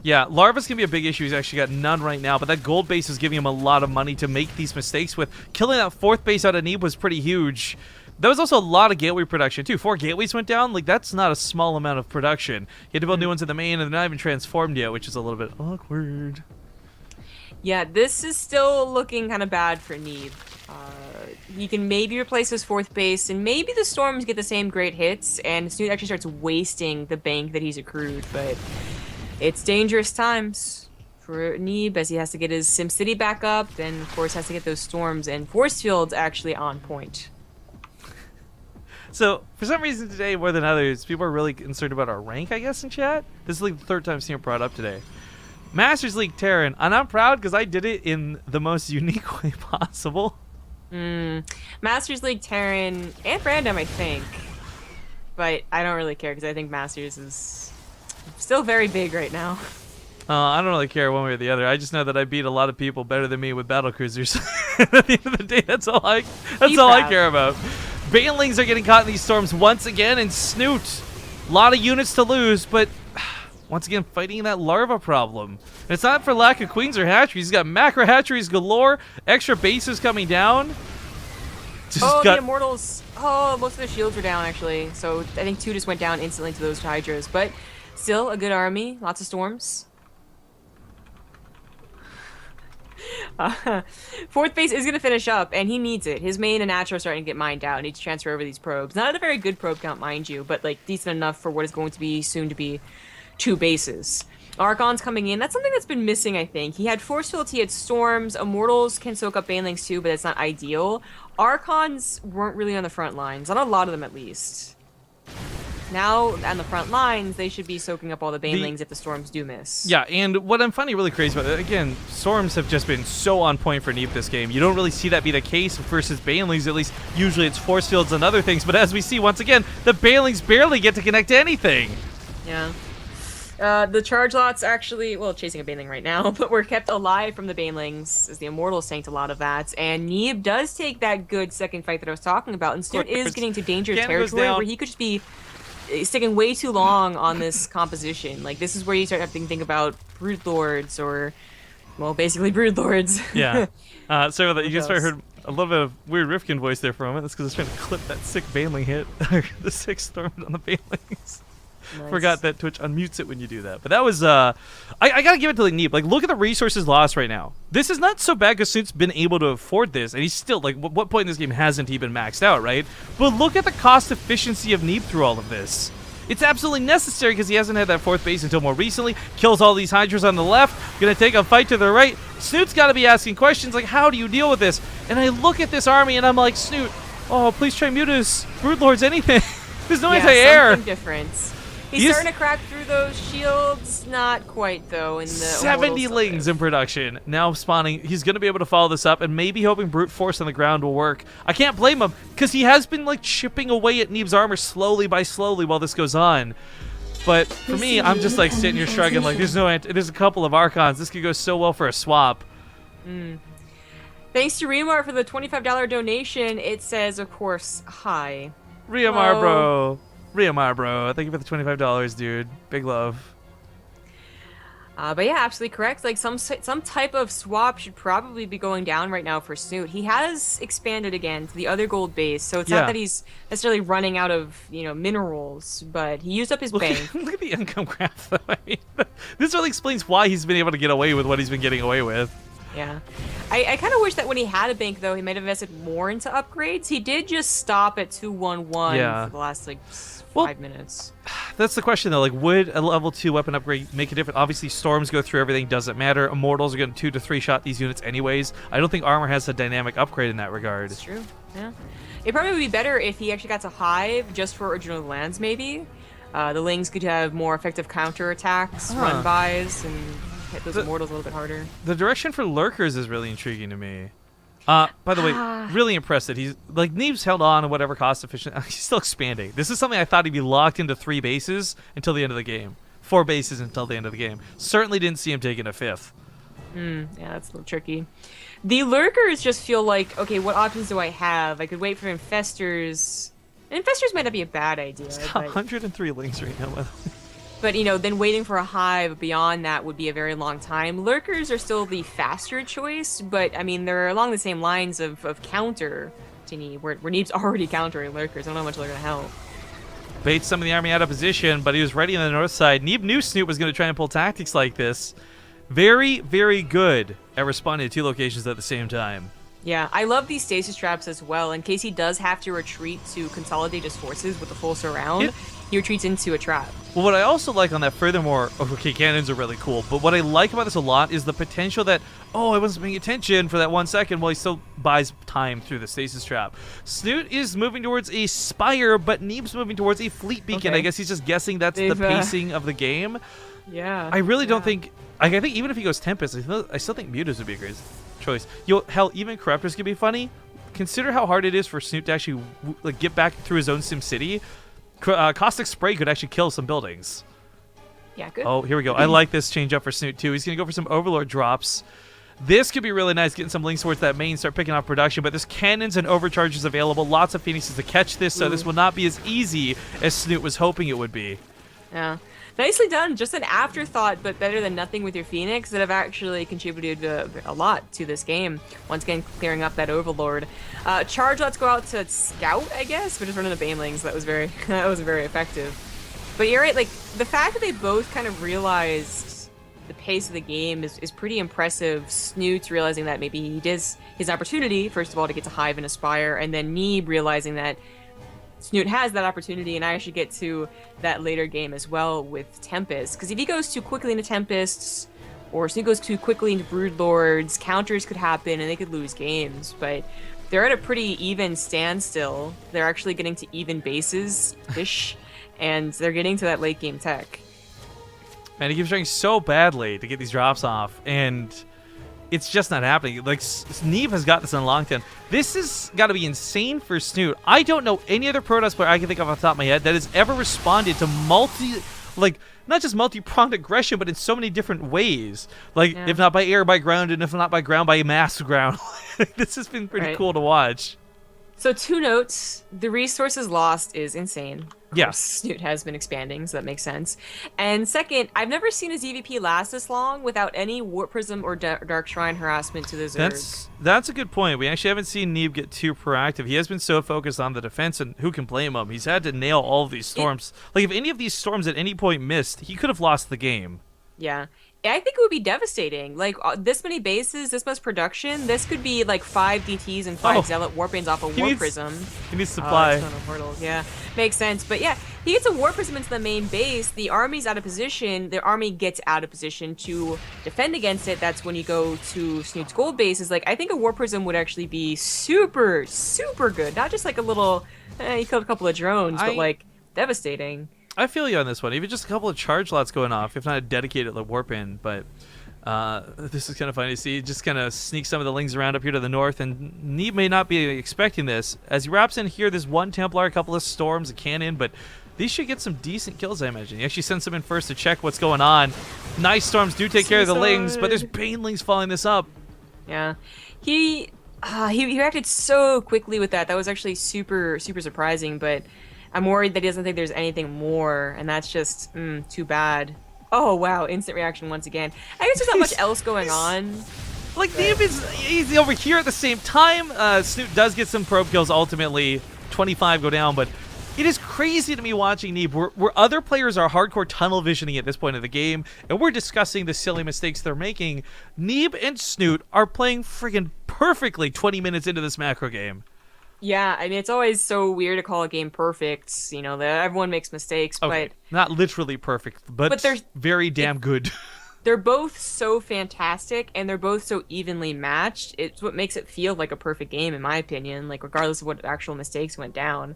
Yeah, larva's gonna be a big issue. He's actually got none right now, but that gold base is giving him a lot of money to make these mistakes with. Killing that fourth base out of Neeb was pretty huge. There was also a lot of gateway production too. 4 gateways went down. Like, that's not a small amount of production. He had to build new ones in the main, and they're not even transformed yet, which is a little bit awkward. Yeah, this is still looking kind of bad for Neeb. He can maybe replace his fourth base, and maybe the storms get the same great hits, and Snoot actually starts wasting the bank that he's accrued, but it's dangerous times for Neeb, as he has to get his SimCity back up, and of course has to get those storms and force fields actually on point. So, for some reason today, more than others, people are really concerned about our rank, I guess, in chat. This is like the 3rd time seeing it brought up today. Masters League Terran, and I'm proud because I did it in the most unique way possible. Masters League Terran and Random, I think. But I don't really care because I think Masters is still very big right now. I don't really care one way or the other. I just know that I beat a lot of people better than me with battle cruisers. At the end of the day, that's all I care about. Banelings are getting caught in these storms once again, and Snute, a lot of units to lose, but once again fighting that larva problem. And it's not for lack of queens or hatcheries. He's got macro hatcheries galore, extra bases coming down. The immortals. Oh, most of the shields are down actually. So I think 2 just went down instantly to those hydras, but still a good army. Lots of storms. Fourth base is going to finish up, and he needs it. His main and natural are starting to get mined out. He needs to transfer over these probes. Not at a very good probe count, mind you, but like decent enough for what is going to be soon to be 2 bases. Archon's coming in. That's something that's been missing, I think. He had force fields, he had storms. Immortals can soak up banelings too, but it's not ideal. Archons weren't really on the front lines. Not a lot of them, at least. Now, on the front lines, they should be soaking up all the banelings if the storms do miss. Yeah, and what I'm finding really crazy about it, again, storms have just been so on point for Neeb this game. You don't really see that be the case versus banelings, at least. Usually it's force fields and other things, but as we see, once again, the banelings barely get to connect to anything. Yeah. The charge lots actually, well, chasing a baneling right now, but were kept alive from the banelings, as the immortals tanked a lot of that. And Neeb does take that good second fight that I was talking about, and Snute is getting to dangerous territory where he could just be sticking way too long on this composition. Like, this is where you start having to think about brood lords, or, well, basically brood lords. Yeah. Sorry about that. You just probably heard a little bit of weird Rifkin voice there for a moment. That's because I was trying to clip that sick baneling hit. The sick storm on the banelings. Nice. Forgot that Twitch unmutes it when you do that. But that was, I gotta give it to like Neeb. Like, look at the resources lost right now. This is not so bad because Snoot's been able to afford this, and he's still, like, what point in this game hasn't he been maxed out, right? But look at the cost efficiency of Neeb through all of this. It's absolutely necessary because he hasn't had that fourth base until more recently. Kills all these hydras on the left. Gonna take a fight to the right. Snoot's gotta be asking questions like, how do you deal with this? And I look at this army and I'm like, Snute, oh, please try Mutas, Broodlords, anything. There's no anti-air. Something different. He's starting to crack through those shields. Not quite, though, in the 70 lings in production. Now spawning. He's going to be able to follow this up and maybe hoping brute force on the ground will work. I can't blame him because he has been like chipping away at Neeb's armor slowly by slowly while this goes on. But for me, I'm just like sitting here shrugging like there's a couple of Archons. This could go so well for a swap. Thanks to Remar for the $25 donation. It says, of course, hi. Riamar, bro. Riamar, bro. Thank you for the $25, dude. Big love. But yeah, absolutely correct. Like some type of swap should probably be going down right now for Snute. He has expanded again to the other gold base, so it's not that he's necessarily running out of minerals, but he used up his bank. Look at the income graph, though. I mean, this really explains why he's been able to get away with what he's been getting away with. Yeah. I kind of wish that when he had a bank, though, he might have invested more into upgrades. He did just stop at 211 for the last, like, 5 minutes. That's the question, though. Like, would a level 2 weapon upgrade make a difference? Obviously, storms go through everything. Doesn't matter. Immortals are going to 2 to 3 shot these units anyways. I don't think armor has a dynamic upgrade in that regard. That's true. Yeah. It probably would be better if he actually got to Hive just for original lands, maybe. The Lings could have more effective counter attacks, run-bys, and hit those immortals a little bit harder. The direction for lurkers is really intriguing to me. By the way, really impressed that he's like Neeb's held on to whatever cost efficient. He's still expanding. This is something I thought he'd be locked into 3 bases until the end of the game. 4 bases until the end of the game. Certainly didn't see him taking a 5th. Yeah, that's a little tricky. The lurkers just feel like, okay, what options do I have? I could wait for infestors. Infestors might not be a bad idea. It's got 103 links right now. But, then waiting for a hive beyond that would be a very long time. Lurkers are still the faster choice, but, I mean, they're along the same lines of counter to Neeb, where Neeb's already countering lurkers. I don't know how much they're going to help. Baits some of the army out of position, but he was ready on the north side. Neeb knew Snute was going to try and pull tactics like this. Very, very good at responding to 2 locations at the same time. Yeah, I love these stasis traps as well. In case he does have to retreat to consolidate his forces with the full surround, he retreats into a trap. Well, what I also like on that, furthermore, okay, cannons are really cool, but what I like about this a lot is the potential that, I wasn't paying attention for that 1 second while he still buys time through the stasis trap. Snute is moving towards a spire, but Neeb's moving towards a fleet beacon. I guess he's just guessing that's the pacing of the game. Yeah. I really don't think... I think even if he goes Tempest, I still think Mutas would be a great choice. Hell, even Corruptors could be funny. Consider how hard it is for Snute to actually get back through his own Sim City. Caustic Spray could actually kill some buildings. Yeah, good. Oh, here we go. I like this change up for Snute, too. He's going to go for some Overlord drops. This could be really nice, getting some links towards that main, start picking off production, but there's cannons and overcharges available. Lots of Phoenixes to catch this, so this will not be as easy as Snute was hoping it would be. Yeah. Nicely done. Just an afterthought, but better than nothing with your Phoenix that have actually contributed a lot to this game. Once again, clearing up that Overlord. Charge, let's go out to Scout, I guess. We're just running the Banelings. That was very effective. But you're right, like, the fact that they both kind of realized the pace of the game is pretty impressive. Snoot realizing that maybe he does his opportunity, first of all, to get to Hive and Aspire, and then Neeb realizing that Snute has that opportunity, and I actually get to that later game as well with Tempest. Because if he goes too quickly into Tempests, or Snute goes too quickly into Broodlords, counters could happen, and they could lose games. But they're at a pretty even standstill. They're actually getting to even bases-ish, and they're getting to that late game tech. Man, he keeps trying so badly to get these drops off, and it's just not happening. Like, Neeb has got this on lockdown. This has got to be insane for Snute. I don't know any other Protoss player I can think of off the top of my head that has ever responded to not just multi-pronged aggression, but in so many different ways. Like, if not by air, by ground, and if not by ground, by mass ground. This has been pretty cool to watch. So 2 notes. The resources lost is insane. Yes. Snute has been expanding, so that makes sense. And second, I've never seen a ZVP last this long without any Warp Prism or Dark Shrine harassment to the Zerg. That's a good point. We actually haven't seen Neeb get too proactive. He has been so focused on the defense, and who can blame him? He's had to nail all of these storms. Like, if any of these storms at any point missed, he could have lost the game. Yeah. I think it would be devastating. Like, this many bases, this much production, this could be like 5 DTs and 5 Zealot Warpanes off a Warp Prism. He needs supply. Yeah, makes sense. But yeah, he gets a Warp Prism into the main base. The army's out of position. The army gets out of position to defend against it. That's when you go to Snoot's gold bases. Like, I think a Warp Prism would actually be super, super good. Not just like a little, you killed a couple of drones, but like devastating. I feel you on this one. Even just a couple of charge lots going off, if not a dedicated like, warp in. But this is kind of funny to see. Just kind of sneak some of the lings around up here to the north, and Neeb may not be expecting this. As he wraps in here, there's one Templar, a couple of Storms, a cannon, but these should get some decent kills, I imagine. He actually sends them in first to check what's going on. Nice Storms do take care of the lings, but there's Banelings following this up. Yeah. He reacted so quickly with that. That was actually super surprising, but I'm worried that he doesn't think there's anything more, and that's just too bad. Oh wow, instant reaction once again. I guess there's not much else going on. Like Neeb he's over here at the same time. Snute does get some probe kills ultimately. 25 go down, but it is crazy to me watching Neeb where other players are hardcore tunnel visioning at this point of the game, and we're discussing the silly mistakes they're making. Neeb and Snute are playing friggin' perfectly 20 minutes into this macro game. Yeah, I mean, it's always so weird to call a game perfect. You know, that everyone makes mistakes, Okay. but Not literally perfect, but they're very damn good. they're both so fantastic, and they're both so evenly matched. It's what makes it feel like a perfect game, in my opinion. Like, regardless of what actual mistakes went down.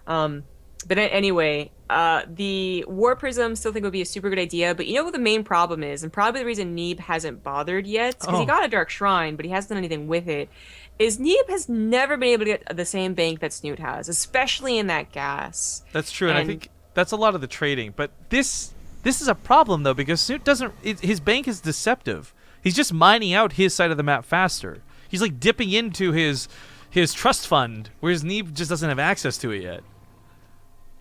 But anyway, the War Prism still think would be a super good idea, but you know what the main problem is, and probably the reason Neeb hasn't bothered yet, because he got a Dark Shrine, but he hasn't done anything with it, is Neeb has never been able to get the same bank that Snute has, especially in that gas. That's true, and I think that's a lot of the trading. But this is a problem, though, because Snute doesn't... his bank is deceptive. He's just mining out his side of the map faster. He's, like, dipping into his trust fund, whereas Neeb just doesn't have access to it yet.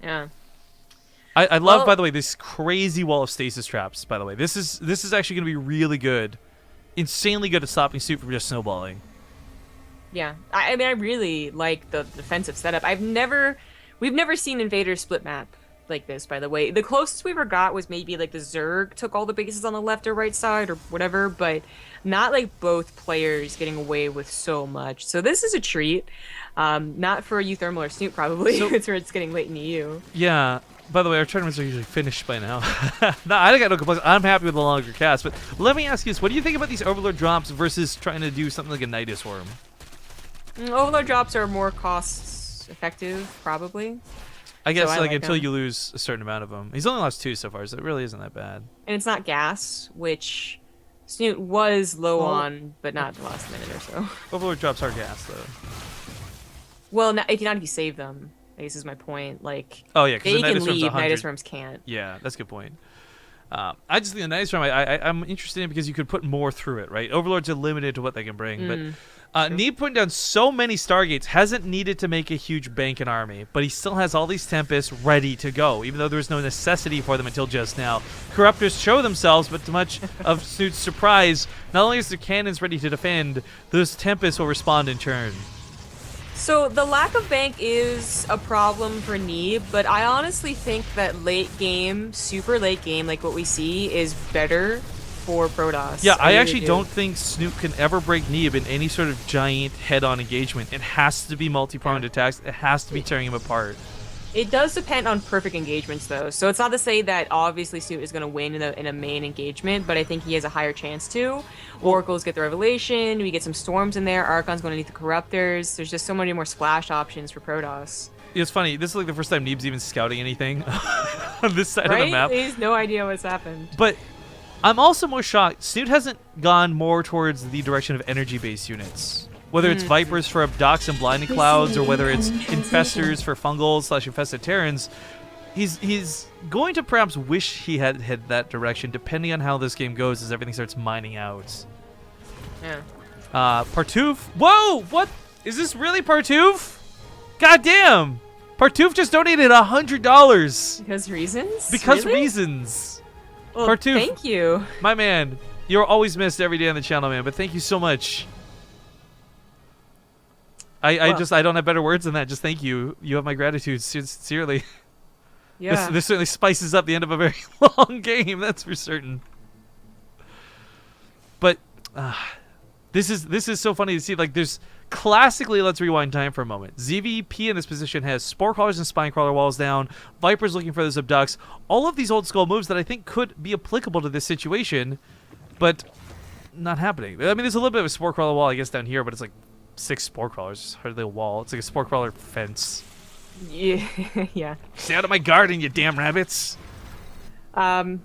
Yeah. I love, by the way, this crazy wall of stasis traps, by the way. This is actually going to be really good. Insanely good at stopping Snute from just snowballing. Yeah. I mean, I really like the defensive setup. we've never seen Invaders split map like this, by the way. The closest we ever got was maybe like the Zerg took all the bases on the left or right side or whatever, but not like both players getting away with so much. So this is a treat. Not for you Thermal or Snute, probably. So, it's where it's getting late in EU. Yeah. By the way, our tournaments are usually finished by now. No, I got no complaints. I'm happy with the longer cast. But let me ask you this. What do you think about these Overlord drops versus trying to do something like a Nidus Worm? Overlord drops are more cost effective, probably. I guess so like until you lose a certain amount of them. He's only lost 2 so far, so it really isn't that bad. And it's not gas, which Snute was low on, but not the last minute or so. Overlord drops are gas, though. Well, not if you save them, I guess is my point. Like, oh yeah, because they can leave, Nidus Worms can't. Yeah, that's a good point. I just think the Nidus Worm, I'm interested in because you could put more through it, right? Overlords are limited to what they can bring, but Neeb putting down so many Stargates hasn't needed to make a huge bank and army, but he still has all these Tempests ready to go, even though there's no necessity for them until just now. Corruptors show themselves, but to much of Snute's surprise, not only is their cannons ready to defend, those Tempests will respond in turn. So the lack of bank is a problem for Neeb, but I honestly think that late game, super late game, like what we see, is better for Protoss. Yeah, I actually don't think Snute can ever break Neeb in any sort of giant head-on engagement. It has to be multi-pronged attacks. It has to be tearing him apart. It does depend on perfect engagements, though. So it's not to say that obviously Snute is going to win in a main engagement, but I think he has a higher chance to. Oracles get the Revelation, we get some Storms in there, Archon's going to need the Corruptors. There's just so many more splash options for Protoss. It's funny, this is like the first time Neeb's even scouting anything on this side of the map. He has no idea what's happened. But I'm also more shocked. Snute hasn't gone more towards the direction of energy-based units. Whether it's Vipers for Abducts and Blinding Clouds, or whether it's Infestors for Fungals / Infested Terrans, he's going to perhaps wish he had headed that direction, depending on how this game goes as everything starts mining out. Yeah. Partouf? Whoa! What? Is this really Partouf? God damn! Partouf just donated $100. Because reasons? Because really? reasons. Well, Partouf, thank you. my man. You're always missed every day on the channel, man, but thank you so much. I don't have better words than that. Just thank you. You have my gratitude, sincerely. Yeah. This certainly spices up the end of a very long game, that's for certain. But this is so funny to see. Like, there's classically, let's rewind time for a moment. ZVP in this position has Spore Crawlers and Spinecrawler walls down. Vipers looking for those Abducts. All of these old school moves that I think could be applicable to this situation, but not happening. I mean, there's a little bit of a Spore Crawler wall, I guess, down here, but it's like 6 Spore Crawlers. It's hardly a wall. It's like a Spore Crawler fence. Yeah. Yeah. Stay out of my garden, you damn rabbits. Wanted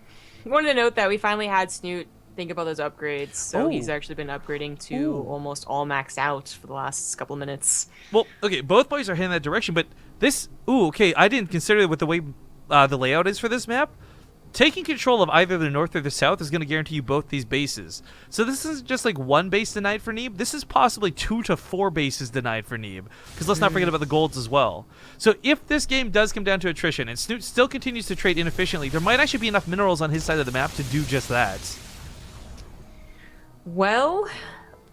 to note that we finally had Snute think about those upgrades, so he's Oh. actually been upgrading to Ooh. almost all maxed out for the last couple of minutes. Well, okay, both boys are heading that direction, but this... Ooh, okay, I didn't consider with the way the layout is for this map. Taking control of either the north or the south is going to guarantee you both these bases. So this isn't just like one base denied for Neeb. This is possibly 2 to 4 bases denied for Neeb. Because let's not forget about the golds as well. So if this game does come down to attrition and Snute still continues to trade inefficiently, there might actually be enough minerals on his side of the map to do just that. Well,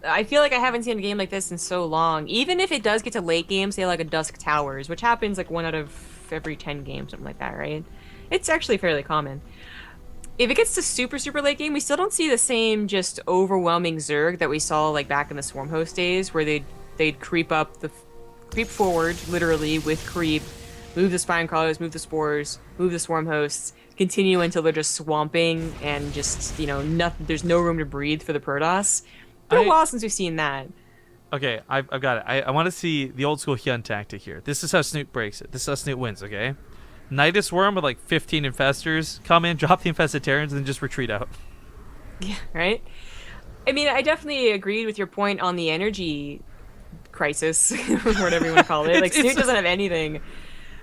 I feel like I haven't seen a game like this in so long. Even if it does get to late game, say like a Dusk Towers, which happens like 1 out of every 10 games, something like that, right? It's actually fairly common. If it gets to super late game, we still don't see the same just overwhelming Zerg that we saw like back in the Swarm Host days, where they'd creep forward literally with creep, move the spine crawlers, move the spores, move the Swarm Hosts, continue until they're just swamping and just nothing. There's no room to breathe for the Protoss. Been a while since we've seen that. Okay, I've got it. I want to see the old school Hyun tactic here. This is how Snute breaks it. This is how Snute wins, okay? Nidus Worm with like 15 infestors, come in, drop the infested Terrans, and then just retreat out. Yeah, right? I mean, I definitely agreed with your point on the energy crisis, whatever you want to call it. Like, Snute doesn't have anything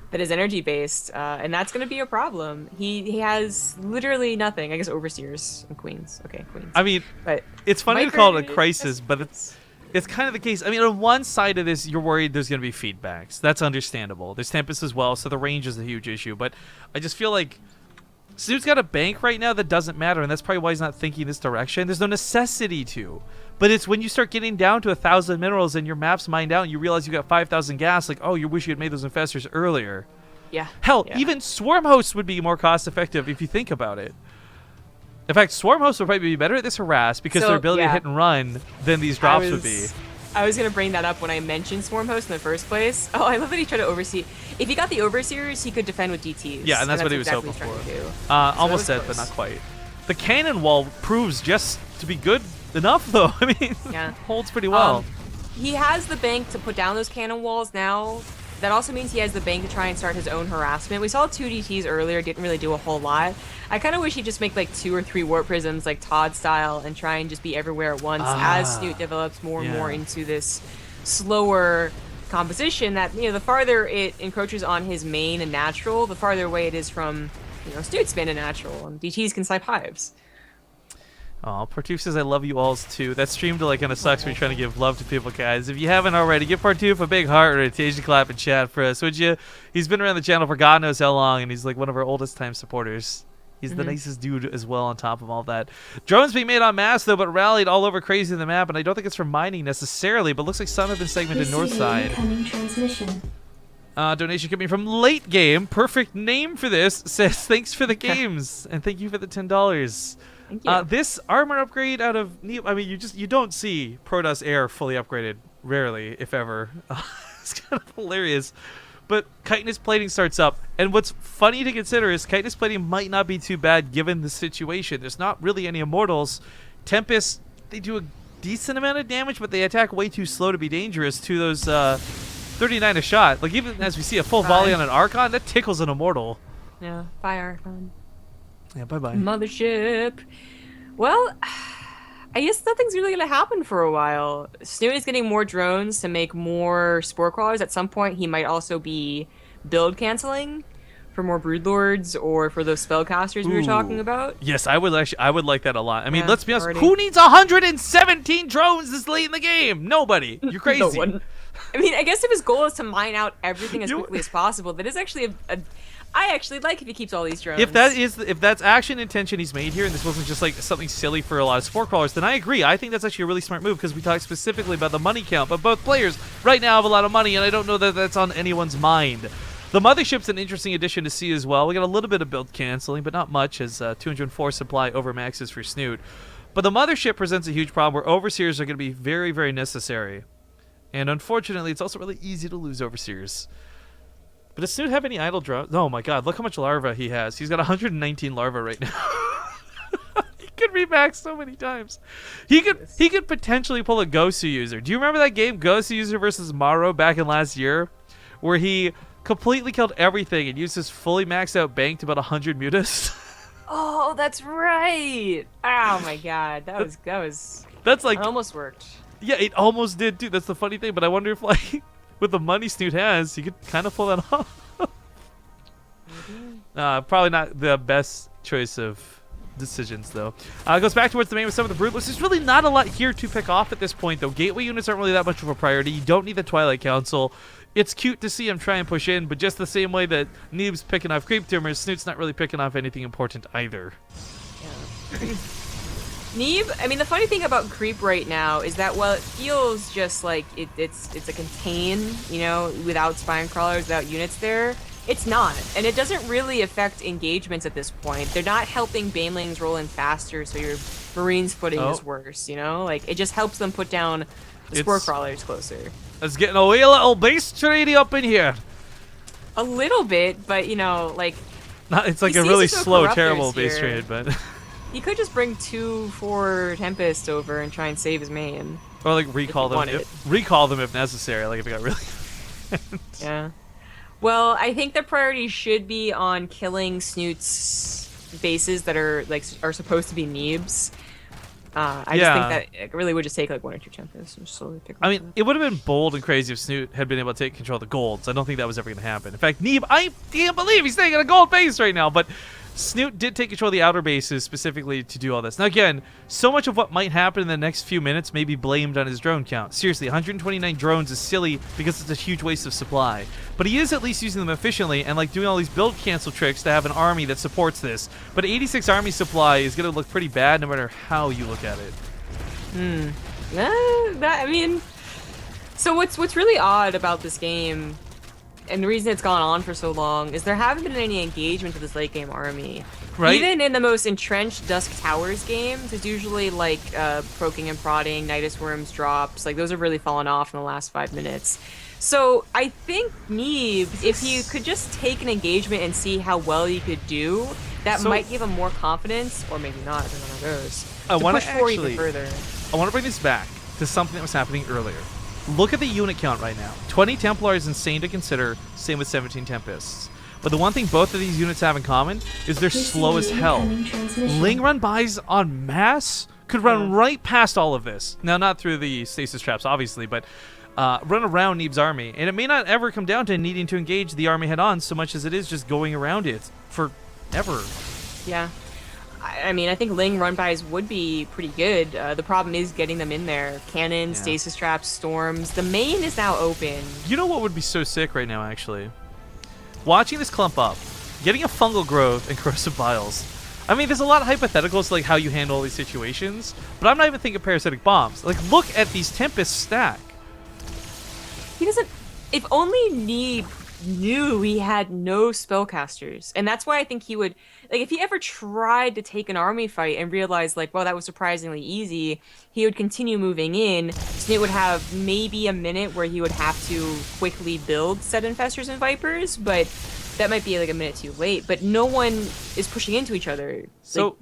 that is energy based, and that's going to be a problem. He has literally nothing. I guess Overseers and Queens. Okay, Queens. I mean, but it's funny to call it a crisis, but it's kind of the case. I mean, on one side of this, you're worried there's going to be feedbacks. That's understandable. There's Tempest as well, so the range is a huge issue. But I just feel like Snoot's got a bank right now that doesn't matter, and that's probably why he's not thinking this direction. There's no necessity to. But it's when you start getting down to 1,000 minerals and your map's mined out and you realize you got 5,000 gas, like, oh, you wish you had made those infestors earlier. Yeah. Hell, yeah. even Swarm Hosts would be more cost-effective if you think about it. In fact, Swarm Hosts would probably be better at this harass because their ability to hit and run than these drops would be. I was going to bring that up when I mentioned Swarm Host in the first place. Oh, I love that he tried to oversee. If he got the Overseers, he could defend with DTs. Yeah, and that's what he was exactly hoping for. So almost dead, but not quite. The cannon wall proves just to be good enough, though. I mean, yeah. holds pretty well. He has the bank to put down those cannon walls now. That also means he has the bank to try and start his own harassment. We saw 2 DTs earlier, didn't really do a whole lot. I kind of wish he'd just make like 2 or 3 warp prisms like Todd style and try and just be everywhere at once as Snute develops more and more into this slower composition that, the farther it encroaches on his main and natural, the farther away it is from, Snute's main and natural, and DTs can snipe hives. Oh, Partoof says I love you alls too. That stream delay kind of sucks when you're trying to give love to people, guys. If you haven't already, give Partoof a big heart or a tasty clap in chat for us, would you? He's been around the channel for God knows how long, and he's like one of our oldest time supporters. He's the nicest dude as well on top of all that. Drones being made en masse, though, but rallied all over crazy in the map, and I don't think it's for mining necessarily, but looks like some have been segmented north side. Donation coming from Late Game. Perfect name for this. Says, thanks for the games, and thank you for the $10. Thank you. This armor upgrade out of Neeb, I mean, you don't see Protoss Air fully upgraded, rarely, if ever. It's kind of hilarious. But chitinous plating starts up, and what's funny to consider is chitinous plating might not be too bad given the situation. There's not really any immortals. Tempest, they do a decent amount of damage, but they attack way too slow to be dangerous to those 39 a shot. Like, even as we see a full volley on an Archon, that tickles an immortal. Yeah, bye Archon. Yeah, bye-bye. Mothership. Well, I guess nothing's really going to happen for a while. Snute is getting more drones to make more spore crawlers. At some point, he might also be build canceling for more broodlords or for those spellcasters we were talking about. Yes, I would like that a lot. I mean, Yeah, let's be honest. already. Who needs 117 drones this late in the game? Nobody. You're crazy. No one. I mean, I guess if his goal is to mine out everything as quickly as possible, that is actually I actually like if he keeps all these drones. If that's action intention he's made here, and this wasn't just like something silly for a lot of spore crawlers, then I agree. I think that's actually a really smart move because we talked specifically about the money count. But both players right now have a lot of money, and I don't know that that's on anyone's mind. The mothership's an interesting addition to see as well. We got a little bit of build canceling, but not much, as 204 supply over maxes for Snute. But the mothership presents a huge problem where overseers are going to be very, very necessary. And unfortunately, it's also really easy to lose overseers. But does Snute have any idle drones? Oh my god, look how much larva he has. He's got 119 larva right now. He could remax so many times. He could potentially pull a Gosu user. Do you remember that game, Gosu user versus Maro, back in last year? Where he completely killed everything and used his fully maxed out bank to about 100 mutas. Oh, that's right. Oh my god, that was. That's like, It almost worked. yeah, it almost did too. That's the funny thing. But I wonder if like with the money Snute has, he could kind of pull that off. Probably not the best choice of decisions though. It goes back towards the main with some of the Brutalists. There's really not a lot here to pick off at this point though. Gateway units aren't really that much of a priority. You don't need the Twilight Council. It's cute to see him try and push in, but just the same way that Neeb's picking off creep tumors, Snoot's not really picking off anything important either. Yeah. Neeb, I mean, the funny thing about creep right now is that while it feels just like it's a contain, you know, without spine crawlers, without units there, it's not. And it doesn't really affect engagements at this point. They're not helping banelings roll in faster, so your Marine's footing is worse, you know? Like, it just helps them put down the spore crawlers closer. It's getting a wee little base trading up in here. A little bit, but, you know, like... It's like a really slow, terrible base trade, but... He could just bring 2-4 Tempest over and try and save his main. Or like recall them if necessary, like if it got really... Yeah. Well, I think the priority should be on killing Snoot's bases that are supposed to be Neeb's. I just think that it really would just take like 1 or 2 Tempests and slowly pick them up. I mean, it would have been bold and crazy if Snute had been able to take control of the golds. I don't think that was ever going to happen. In fact, Neeb, I can't believe he's taking a gold base right now, but Snute did take control of the outer bases specifically to do all this. Now again, so much of what might happen in the next few minutes may be blamed on his drone count. Seriously, 129 drones is silly because it's a huge waste of supply. But he is at least using them efficiently and like doing all these build cancel tricks to have an army that supports this. But 86 army supply is going to look pretty bad no matter how you look at it. I mean, so what's really odd about this game, and the reason it's gone on for so long, is there haven't been any engagement to this late game army. Right? Even in the most entrenched Dusk Towers games, it's usually like proking and prodding, Nidus Worms drops. Like those have really fallen off in the last 5 minutes. So I think Neeb, if he could just take an engagement and see how well he could do, that might give him more confidence, or maybe not, depending on how it goes. I want push forward even further. I want to bring this back to something that was happening earlier. Look at the unit count right now. 20 Templar is insane to consider, same with 17 Tempests. But the one thing both of these units have in common is they're slow as hell. Ling run bys en masse could run right past all of this. Now, not through the stasis traps, obviously, but run around Neeb's army. And it may not ever come down to needing to engage the army head-on so much as it is just going around it forever. Yeah. I mean, I think Ling run-bys would be pretty good. The problem is getting them in there. Cannons, stasis traps, storms. The main is now open. You know what would be so sick right now, actually? Watching this clump up, getting a fungal growth and corrosive biles. I mean, there's a lot of hypotheticals to like how you handle these situations, but I'm not even thinking parasitic bombs. Like, look at these Tempests stack. He doesn't... If only Neeb knew he had no spellcasters, and that's why I think he would... Like, if he ever tried to take an army fight and realized, like, well, that was surprisingly easy, he would continue moving in. Snute would have maybe a minute where he would have to quickly build Set Infestors and Vipers, but that might be, like, a minute too late. But no one is pushing into each other. So, like,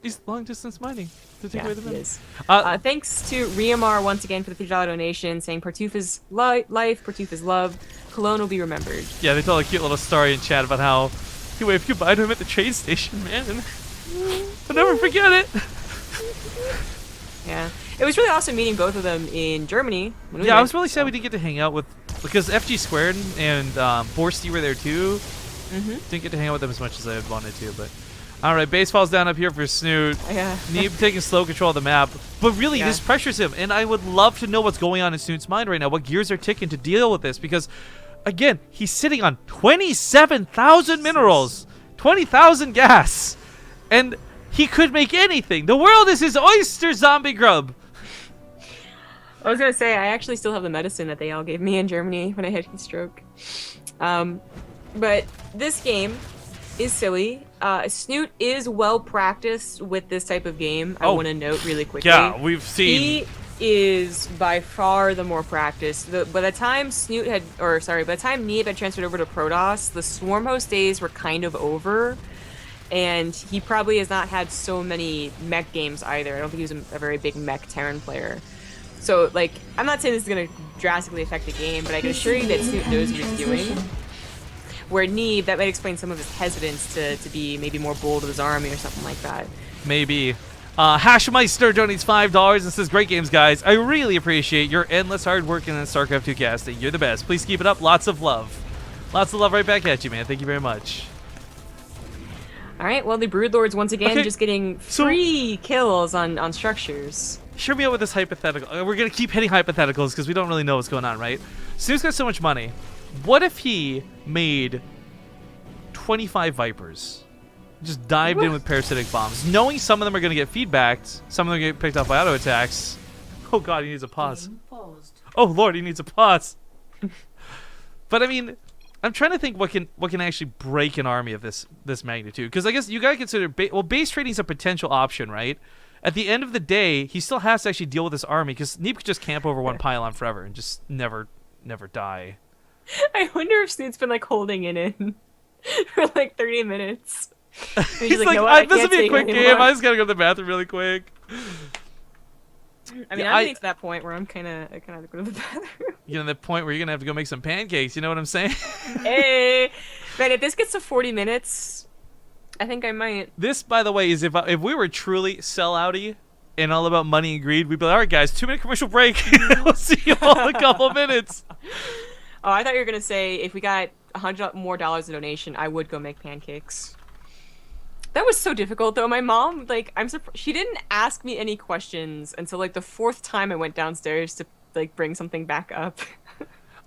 he's long-distance mining to take away the he minutes. is. Thanks to Riamar once again for the $50 donation, saying Partouf is life, Partouf is love, Cologne will be remembered. Yeah, they told a cute little story in chat about how he waved goodbye to him at the train station, man. I'll never forget it. Yeah. It was really awesome meeting both of them in Germany. When we I went, was really sad we didn't get to hang out with... Because FG Squared and Borsty were there too. Didn't get to hang out with them as much as I had wanted to, but... Alright, base falls down up here for Snute. Yeah. Neeb taking slow control of the map. But really, this pressures him, and I would love to know what's going on in Snute's mind right now, what gears are ticking to deal with this, because, again, he's sitting on 27,000 minerals, 20,000 gas, and he could make anything. The world is his oyster, zombie grub. I was gonna say, I actually still have the medicine that they all gave me in Germany when I had heat stroke. But this game is silly. Snute is well practiced with this type of game. I want to note really quickly. Yeah, we've seen. He is by far the more practiced. By the time Neeb had transferred over to Protoss, the Swarm Host days were kind of over, and he probably has not had so many mech games either. I don't think he was a very big mech Terran player. So, like, I'm not saying this is going to drastically affect the game, but I can assure you that Snute knows what he's doing. Where Neeb, that might explain some of his hesitance to be maybe more bold with his army or something like that. Maybe. Hashmeister donates $5 and says, "Great games, guys. I really appreciate your endless hard work in StarCraft 2 casting. You're the best. Please keep it up. Lots of love." Lots of love right back at you, man. Thank you very much. All right, well, the Broodlords once again just getting free kills on structures. Hear me out with this hypothetical. We're going to keep hitting hypotheticals because we don't really know what's going on, right? Snoot's got so much money. What if he made 25 Vipers? Just dived in with parasitic bombs, knowing some of them are going to get feedbacked, some of them get picked off by auto attacks. Oh god, he needs a pause. Oh lord, he neads a pause. But I mean, I'm trying to think what can actually break an army of this magnitude, because I guess you gotta consider base trading is a potential option, right? At the end of the day, he still has to actually deal with this army, because Neeb could just camp over one pylon forever and just never die. I wonder if Snoot's been like holding it in for like 30 minutes. He's like, this will be a quick game. I just gotta go to the bathroom really quick. I mean, I'm getting to that point where I kind of have to go to the bathroom. You know, the point where you're gonna have to go make some pancakes. You know what I'm saying? Hey, man, if this gets to 40 minutes, I think I might. This, by the way, is if we were truly sellouty and all about money and greed, we'd be like, all right, guys, 2-minute commercial break. We'll see you all in a couple minutes. Oh, I thought you were gonna say if we got $100 more in donation, I would go make pancakes. That was so difficult, though. My mom, like, I'm surprised she didn't ask me any questions until like the 4th time I went downstairs to like bring something back up.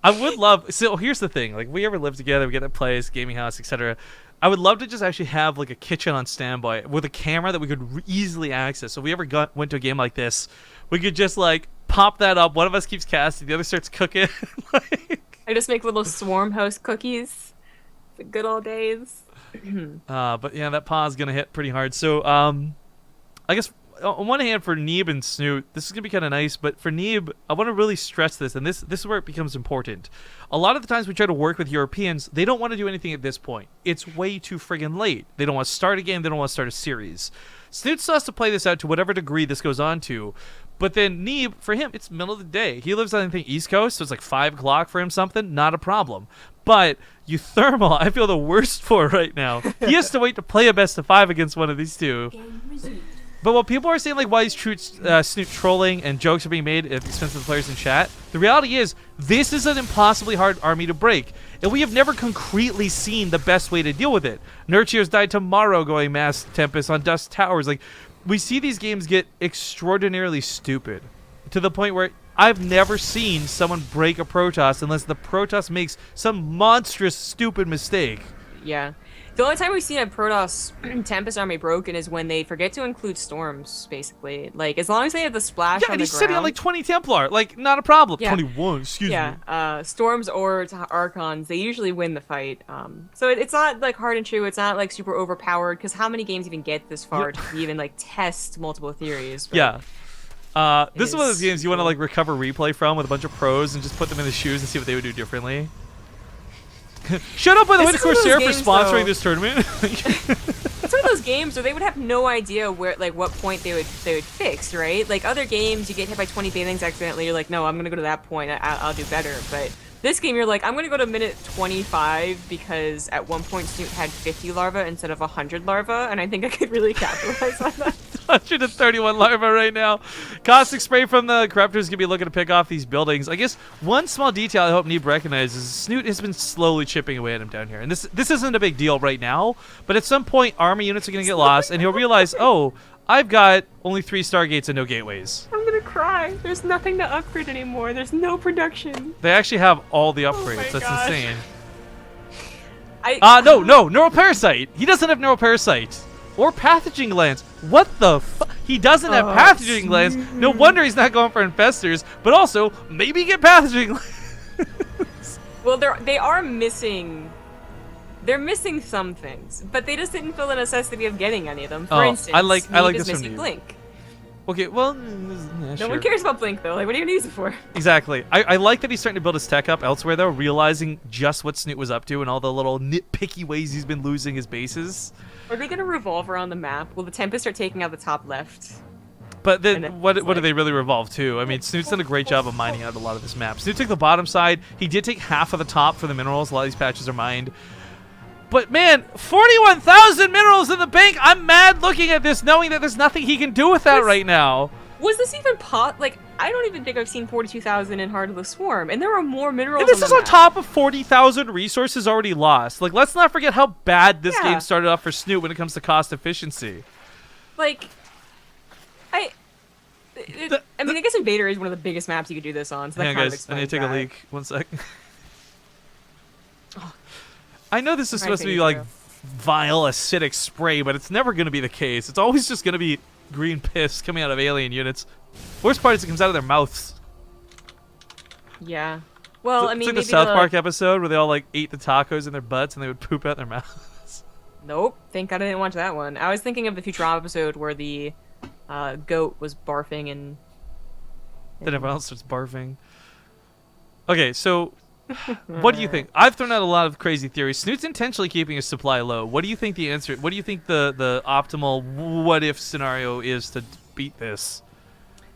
I would love. So here's the thing: like, we ever live together, we get a place, gaming house, etc. I would love to just actually have like a kitchen on standby with a camera that we could easily access. So if we ever went to a game like this, we could just like pop that up. One of us keeps casting, the other starts cooking. I just make little swarm host cookies. The good old days. But yeah, that pause is gonna hit pretty hard. So I guess on one hand for Neeb and Snute, this is gonna be kind of nice. But for Neeb, I want to really stress this, and this is where it becomes important. A lot of the times we try to work with Europeans, they don't want to do anything at this point. It's way too friggin' late. They don't want to start a game. They don't want to start a series. Snute still has to play this out to whatever degree this goes on to. But then Neeb, for him, it's middle of the day. He lives on, I think, East Coast, so it's like 5 o'clock for him something. Not a problem. But Euthermal, I feel the worst for right now. He has to wait to play a best of 5 against one of these two. But what people are saying, like, why is Snute trolling and jokes are being made at the expense of the players in chat, the reality is this is an impossibly hard army to break. And we have never concretely seen the best way to deal with it. Nurturers died tomorrow going Mass Tempest on Dust Towers. Like, we see these games get extraordinarily stupid to the point where I've never seen someone break a Protoss unless the Protoss makes some monstrous, stupid mistake. Yeah. The only time we've seen a Protoss Tempest army broken is when they forget to include storms, basically. Like, as long as they have the splash on the ground. Yeah, he's sitting on like 20 Templar. Like, not a problem. Yeah. 21, excuse me. Yeah, storms or Archons, they usually win the fight. So it's not like hard and true. It's not like super overpowered, because how many games even get this far to even like test multiple theories? But yeah. This is one of those games you want to like recover replay from with a bunch of pros and just put them in the shoes and see what they would do differently. Shut up, by the way, to Corsair for sponsoring this tournament. It's one of those games where they would have no idea where, like, what point they would fix, right? Like other games, you get hit by 20 banelings accidentally. You're like, no, I'm gonna go to that point. I'll do better. But this game, you're like, I'm gonna go to minute 25 because at one point Snute had 50 larvae instead of 100 larvae, and I think I could really capitalize on that. 131 larvae right now. Caustic spray from the corruptors gonna be looking to pick off these buildings. I guess one small detail I hope Neeb recognizes is Snute has been slowly chipping away at him down here, and this isn't a big deal right now. But at some point, army units are gonna get lost, and he'll realize, oh, I've got only 3 stargates and no gateways. I'm gonna cry. There's nothing to upgrade anymore. There's no production. They actually have all the upgrades. That's gosh. insane. No, Neuroparasite. He doesn't have Neuroparasite. Or pathogen glands. What the fuck? He doesn't have pathogen glands. No wonder he's not going for infestors. But also, maybe get pathogen glands. Well, they are missing. They're missing some things, but they just didn't feel the necessity of getting any of them. For instance, I like this missing from Blink. Okay, well, No one cares about Blink though. Like, what are you gonna use it for? Exactly. I like that he's starting to build his tech up elsewhere though, realizing just what Snute was up to and all the little nitpicky ways he's been losing his bases. Are they gonna revolve around the map? Will the Tempest start taking out the top left? But then, what do they really revolve to? I mean, Snoot's done a great job of mining out a lot of this map. Snute took the bottom side. He did take half of the top for the minerals. A lot of these patches are mined. But man, 41,000 minerals in the bank. I'm mad looking at this, knowing that there's nothing he can do with that right now. Was this even like, I don't even think I've seen 42,000 in Heart of the Swarm, and there are more minerals. And this is on top of 40,000 resources already lost. Like, let's not forget how bad this game started off for Snute when it comes to cost efficiency. Like, I mean, I guess Invader is one of the biggest maps you could do this on. So that Hang on, guys. I need to take a leak. 1 sec. I know this is supposed to be like vile, acidic spray, but it's never going to be the case. It's always just going to be green piss coming out of alien units. Worst part is it comes out of their mouths. Yeah. Well, I mean, it's like the South Park episode where they all like ate the tacos in their butts and they would poop out their mouths. Nope. Thank God I didn't watch that one. I was thinking of the Futurama episode where the goat was barfing and then everyone else starts barfing. Okay, so what do you think? I've thrown out a lot of crazy theories. Snoot's intentionally keeping his supply low. What do you think the answer? What do you think the optimal what if scenario is to beat this?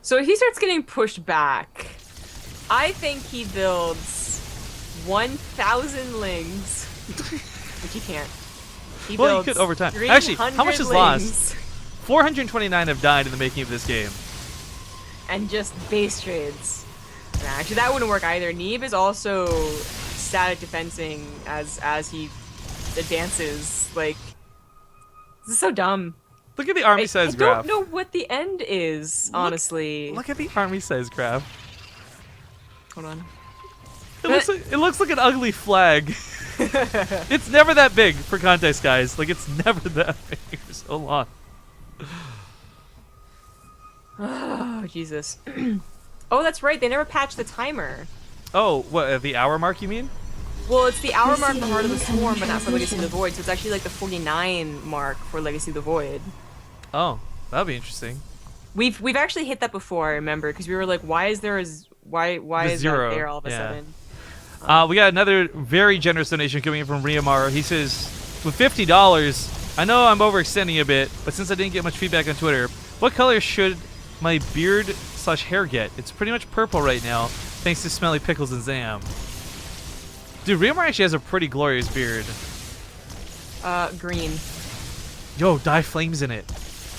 So if he starts getting pushed back, I think he builds 1,000 lings, which he can't. He well, he could over time. Actually, how much is lost? 429 have died in the making of this game. And just base trades. Nah, actually, that wouldn't work either. Neeb is also static defensing as he advances. Like, this is so dumb. Look at the army size graph. I don't know what the end is, honestly. Look at the army size graph. Hold on. It looks like an ugly flag. It's never that big for context, guys. Like, it's never that big for so long. Oh, Jesus. Oh, that's right. They never patched the timer. Oh, what, the hour mark, you mean? Well, it's the hour mark for Heart of the Swarm, but not for Legacy of the Void, so it's actually like the 49 mark for Legacy of the Void. Oh, that'll be interesting. We've actually hit that before, I remember, because we were like, why is there why is zero that there all of a sudden? We got another very generous donation coming in from Riamar. He says, with $50, I know I'm overextending a bit, but since I didn't get much feedback on Twitter, what color should my beard/hair get? It's pretty much purple right now, thanks to Smelly Pickles and Zam. Dude, Riamar actually has a pretty glorious beard. Green. Yo, dye flames in it.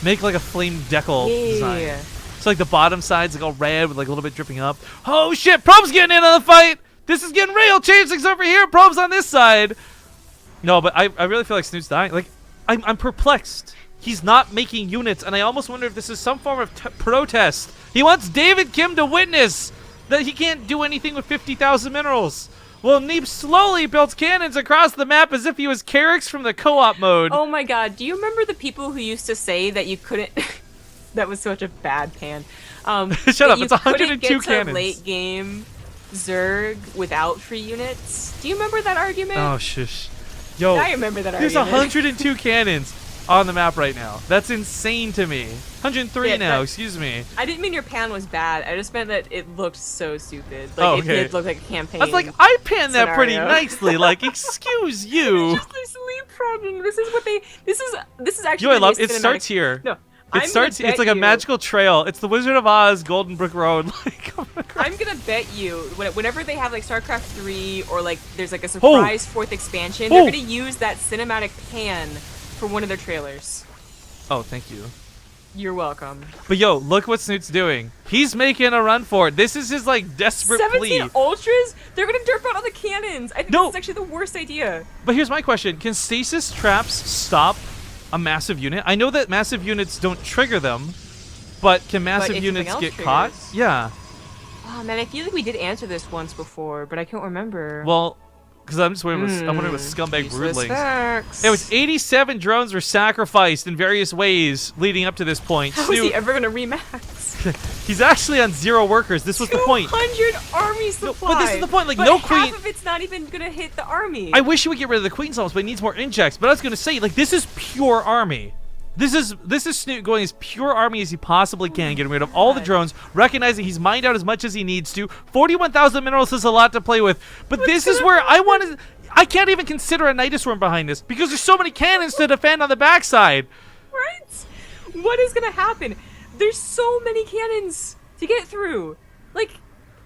Make like a flame decal design. So like the bottom side's like all red with like a little bit dripping up. Oh shit, Probe's getting in on the fight! This is getting real! Changeling's over here, Probe's on this side! No, but I really feel like Snoot's dying. Like, I'm perplexed. He's not making units, and I almost wonder if this is some form of protest. He wants David Kim to witness that he can't do anything with 50,000 minerals. Well, Neeb slowly built cannons across the map as if he was Carrix from the co-op mode. Oh my god, do you remember the people who used to say that you couldn't... That was such a bad pan. Shut up, it's 102 get cannons. To late game Zerg without free units. Do you remember that argument? Oh, shush. Yo, I remember that there's argument. 102 cannons on the map right now. That's insane to me. 103 now, excuse me. I didn't mean your pan was bad. I just meant that it looked so stupid. Like, it did look like a campaign. I was like, I panned that pretty nicely. Like, excuse you. It's just a sleep problem. This is what they... This is actually... Yo, I love it. Starts here. No. It starts. It's like a magical trail. It's the Wizard of Oz, Golden Brick Road. Like, I'm gonna bet you whenever they have like StarCraft 3 or like there's like a surprise fourth expansion, they're gonna use that cinematic pan for one of their trailers. Oh, thank you. You're welcome. But yo, look what Snoot's doing. He's making a run for it. This is his like desperate 17 plea. Ultras? They're gonna derp out all the cannons. I think this is actually the worst idea. But here's my question: can stasis traps stop a massive unit? I know that massive units don't trigger them, but can massive units get caught? Yeah. Oh man, I feel like we did answer this once before, but I can't remember. Well, because I'm just wondering, I'm wondering with scumbag broodlings. Facts. It was 87 drones were sacrificed in various ways leading up to this point. How is he ever gonna remax? He's actually on 0 workers. This was the point. 200 army supply. But this is the point. Like, but no queen. half of it's not even gonna hit the army. I wish he would get rid of the queens almost, but he needs more injects. But I was gonna say, like, this is pure army. This is Snute going as pure army as he possibly can, getting rid of all the drones, recognizing he's mined out as much as he needs to. 41,000 minerals is a lot to play with, but this is where I can't even consider a Nidusworm behind this because there's so many cannons to defend on the backside. Right? What is gonna happen? There's so many cannons to get through. Like,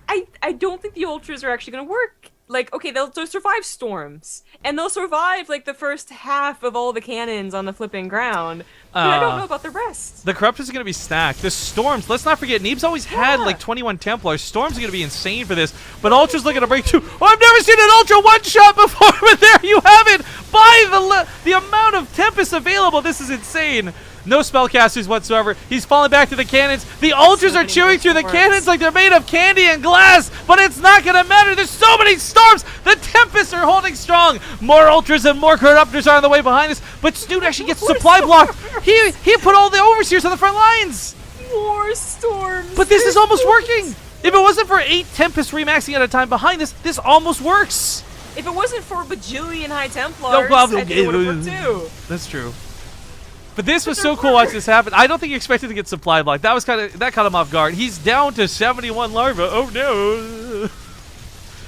I don't think the ultras are actually gonna work. like, okay, they'll survive storms, and they'll survive like the first half of all the cannons on the flipping ground. But I don't know about the rest. The Corruptors are going to be stacked. The Storms, let's not forget, Neeb's always had like 21 Templars. Storms are going to be insane for this. But Ultra's looking to break too. Oh, I've never seen an Ultra one-shot before, but there you have it. By the amount of Tempest available, this is insane. No spellcasters whatsoever. He's falling back to the cannons. The Ultras are chewing through the cannons like they're made of candy and glass, but it's not going to matter. There's so many storms. The Tempests are holding strong. More Ultras and more Corruptors are on the way behind us, but Snute actually gets supply blocked. He put all the Overseers on the front lines. More storms. But this is almost working. If it wasn't for 8 Tempest remaxing at a time behind us, this almost works. If it wasn't for bajillion High Templars, I think it would have worked too. That's true. But this was so cool watching this happen. I don't think he expected to get supply blocked. That caught him off guard. He's down to 71 larvae. Oh no.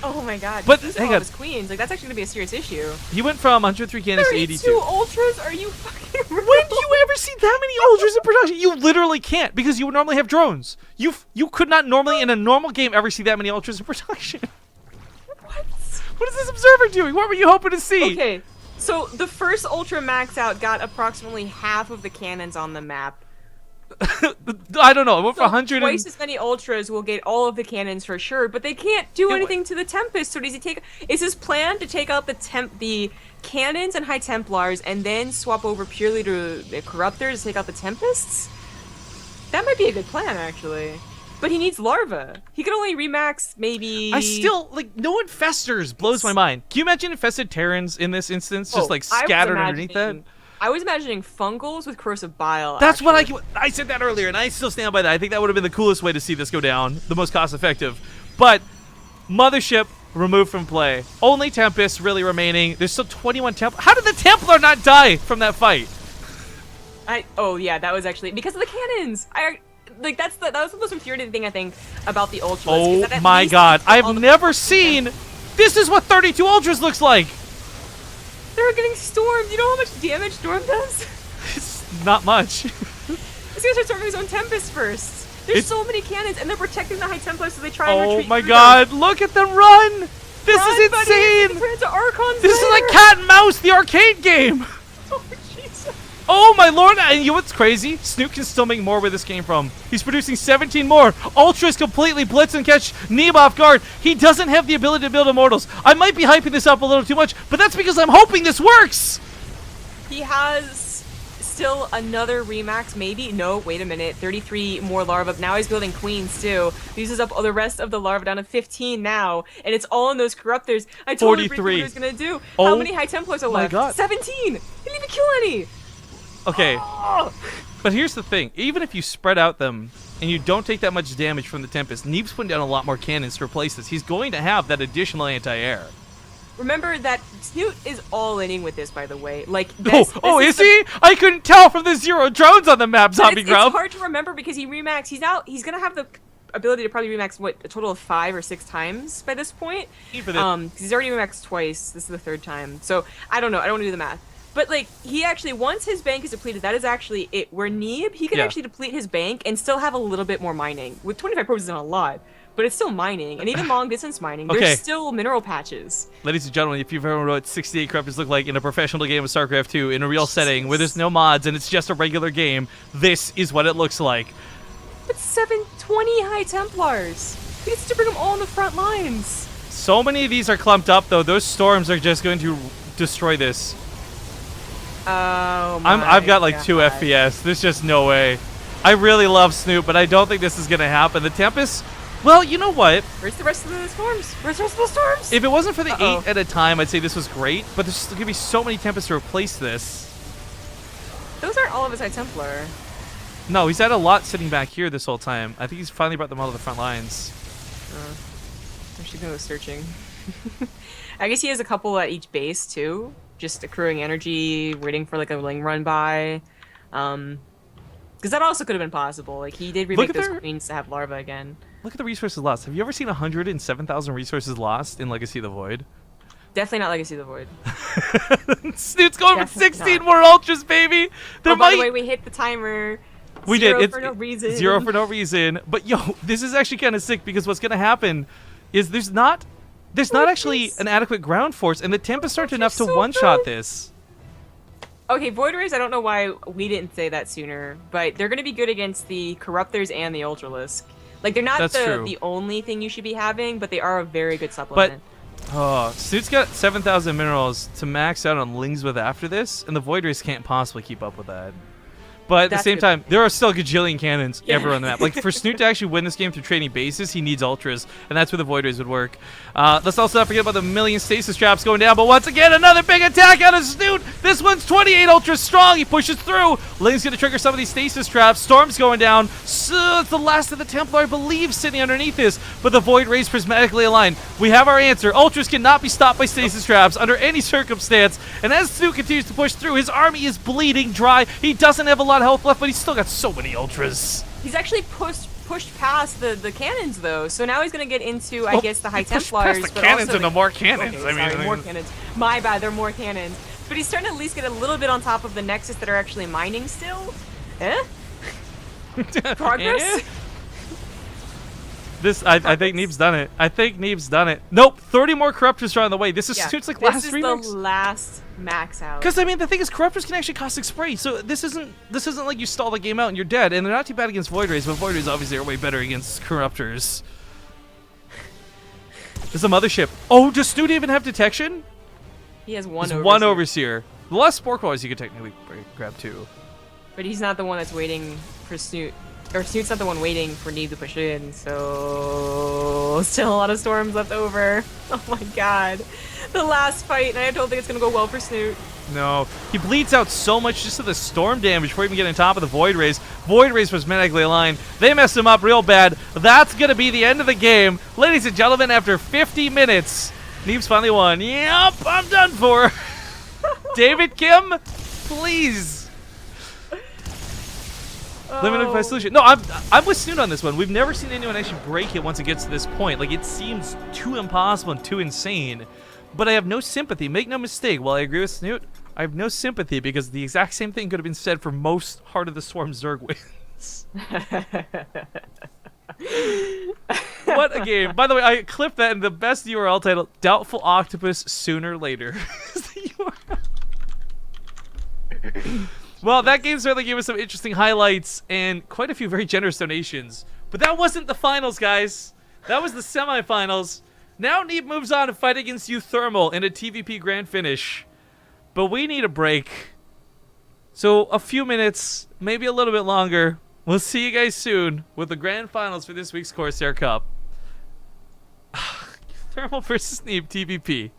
Oh my god. But he's hang all on. his queens. Like, that's actually gonna be a serious issue. He went from 103 cannons to 82. 32 ultras? Are you fucking real? When do you ever see that many ultras in production? You literally can't, because you would normally have drones. You could not normally in a normal game ever see that many ultras in production. What? What is this observer doing? What were you hoping to see? Okay. So the first Ultra Max Out got approximately half of the cannons on the map. I don't know. I went for So 100 twice as many Ultras will get all of the cannons for sure, but they can't do anything to the Tempest. So does he take? Is his plan to take out the cannons and High Templars and then swap over purely to the Corruptors to take out the Tempests? That might be a good plan, actually. But he needs larva. He can only remax maybe. I still no infestors blows my mind. Can you imagine infested Terrans in this instance, just like scattered underneath that? I was imagining fungals with corrosive bile. That's what I said that earlier, and I still stand by that. I think that would have been the coolest way to see this go down, the most cost effective. But Mothership removed from play. Only Tempest really remaining. There's still 21 Templar. How did the Templar not die from that fight? Oh yeah, that was actually because of the cannons. That was the most infuriating thing I think about the Ultras. Oh my god, I've never seen. This is what 32 Ultras looks like. They're getting stormed. You know how much damage Storm does? It's not much. He's gonna start storming his own Tempest first. There's so many cannons, and they're protecting the High Templars, so they try and retreat. Oh my god, look at them run! This is insane! This is like Cat and Mouse, the arcade game! Oh, Jesus. Oh my lord, and you know what's crazy? Snute can still make more where this came from. He's producing 17 more. Ultras completely blitz and catch Neeb off guard. He doesn't have the ability to build immortals. I might be hyping this up a little too much, but that's because I'm hoping this works! He has still another remax, maybe? No, wait a minute. 33 more larvae. Now he's building queens too. He uses up the rest of the larvae down to 15 now, and it's all in those Corruptors. I totally forgot what he was gonna do. How many High Templars are left? God. 17! He didn't even kill any! Okay, Oh. but here's the thing. Even if you spread out them and you don't take that much damage from the Tempest, Neeb's putting down a lot more cannons to replace this. He's going to have that additional anti-air. Remember that Snute is all inning with this, by the way. Like, is he? I couldn't tell from the 0 drones on the map, Zombie Grub. It's hard to remember because he remaxed. He's gonna have the ability to probably remax a total of 5 or 6 times by this point. He's already remaxed twice. This is the 3rd time. So I don't know. I don't want to do the math. But like, he actually, once his bank is depleted, that is actually it. Where Neeb, he can actually deplete his bank and still have a little bit more mining. With 25 probes isn't a lot, but it's still mining, and even long distance mining. There's still mineral patches. Ladies and gentlemen, if you've ever known what 68 Corruptors look like in a professional game of StarCraft 2 in a real setting where there's no mods and it's just a regular game, this is what it looks like. But 720 High Templars. He needs to bring them all on the front lines. So many of these are clumped up, though. Those storms are just going to destroy this. Oh my I've got like 2 FPS. There's just no way. I really love Snute, but I don't think this is going to happen. The Tempest, well, you know what? Where's the rest of the storms? Where's the rest of the storms? If it wasn't for the 8 at a time, I'd say this was great, but there's going to be so many Tempests to replace this. Those aren't all of his High Templar. No, he's had a lot sitting back here this whole time. I think he's finally brought them all to the front lines. I should go searching. I guess he has a couple at each base, too. Just accruing energy, waiting for like a ling run by. Because that also could have been possible. Like, he did remake those queens to have larvae again. Look at the resources lost. Have you ever seen 107,000 resources lost in Legacy of the Void? Definitely not Legacy of the Void. Snoot's going with 16 more ultras, baby! By the way, we hit the timer. We did. It's for no reason. 0 for no reason. But yo, this is actually kind of sick because what's going to happen is there's not There's not actually an adequate ground force, and the Tempests aren't enough to so one-shot good. this. Okay, Void Rays, I don't know why we didn't say that sooner, but they're going to be good against the Corruptors and the Ultralisk. Like, they're not the only thing you should be having, but they are a very good supplement. Oh, Snoot's got 7,000 minerals to max out on Lingswith after this, and the Void Rays can't possibly keep up with that. But at the same time, there are still a gajillion cannons everywhere on the map. Like, for Snute to actually win this game through trading bases, he needs Ultras, and that's where the Void Rays would work. Let's also not forget about the million stasis traps going down, but once again, another big attack out of Snute! This one's 28 Ultras strong! He pushes through! Ling's gonna trigger some of these stasis traps. Storm's going down. So it's the last of the Templar, I believe, sitting underneath this, but the Void Rays prismatically aligned. We have our answer. Ultras cannot be stopped by stasis traps under any circumstance, and as Snute continues to push through, his army is bleeding dry. He doesn't have a lot of health left, but he's still got so many Ultras. He's actually pushed past the cannons, though, so now he's going to get into, I guess, the High Templars. Past the cannons into more cannons. Okay, sorry, more cannons. My bad, there are more cannons. But he's starting to at least get a little bit on top of the Nexus that are actually mining still. Progress? I think Neeb's done it. I think Neeb's done it. Nope, 30 more Corruptors are on the way. This is Snoot's like last remix. This is the last max out. Because I mean, the thing is, Corruptors can actually cost 6 spray, so this isn't like you stall the game out and you're dead. And they're not too bad against Void Rays, but Void Rays obviously are way better against Corruptors. There's a mothership. Oh, does Snoot even have detection? He has one. One Overseer. The last Spore Crawlers you could technically grab too. But he's not the one that's waiting for Snute. Or Snoot's not the one waiting for Neeb to push in, so still a lot of storms left over. Oh my god. The last fight, and I don't think it's gonna go well for Snute. No. He bleeds out so much just to the storm damage before even getting on top of the Void Rays. Void Rays was magically aligned. They messed him up real bad. That's gonna be the end of the game. Ladies and gentlemen, after 50 minutes, Neeb's finally won. Yep, I'm done for. David Kim, please. Limited by solution. No, I'm with Snute on this one. We've never seen anyone actually break it once it gets to this point. Like, it seems too impossible and too insane. But I have no sympathy. Make no mistake. While I agree with Snute, I have no sympathy because the exact same thing could have been said for most Heart of the Swarm Zerg wins. What a game. By the way, I clipped that in the best URL title, Doubtful Octopus Sooner Later. Is the URL. Well, that game certainly gave us some interesting highlights and quite a few very generous donations. But that wasn't the finals, guys. That was the semifinals. Now Neeb moves on to fight against Euthermal in a TVP Grand Finish. But we need a break. So a few minutes, maybe a little bit longer. We'll see you guys soon with the Grand Finals for this week's Corsair Cup. Euthermal versus Neeb TVP.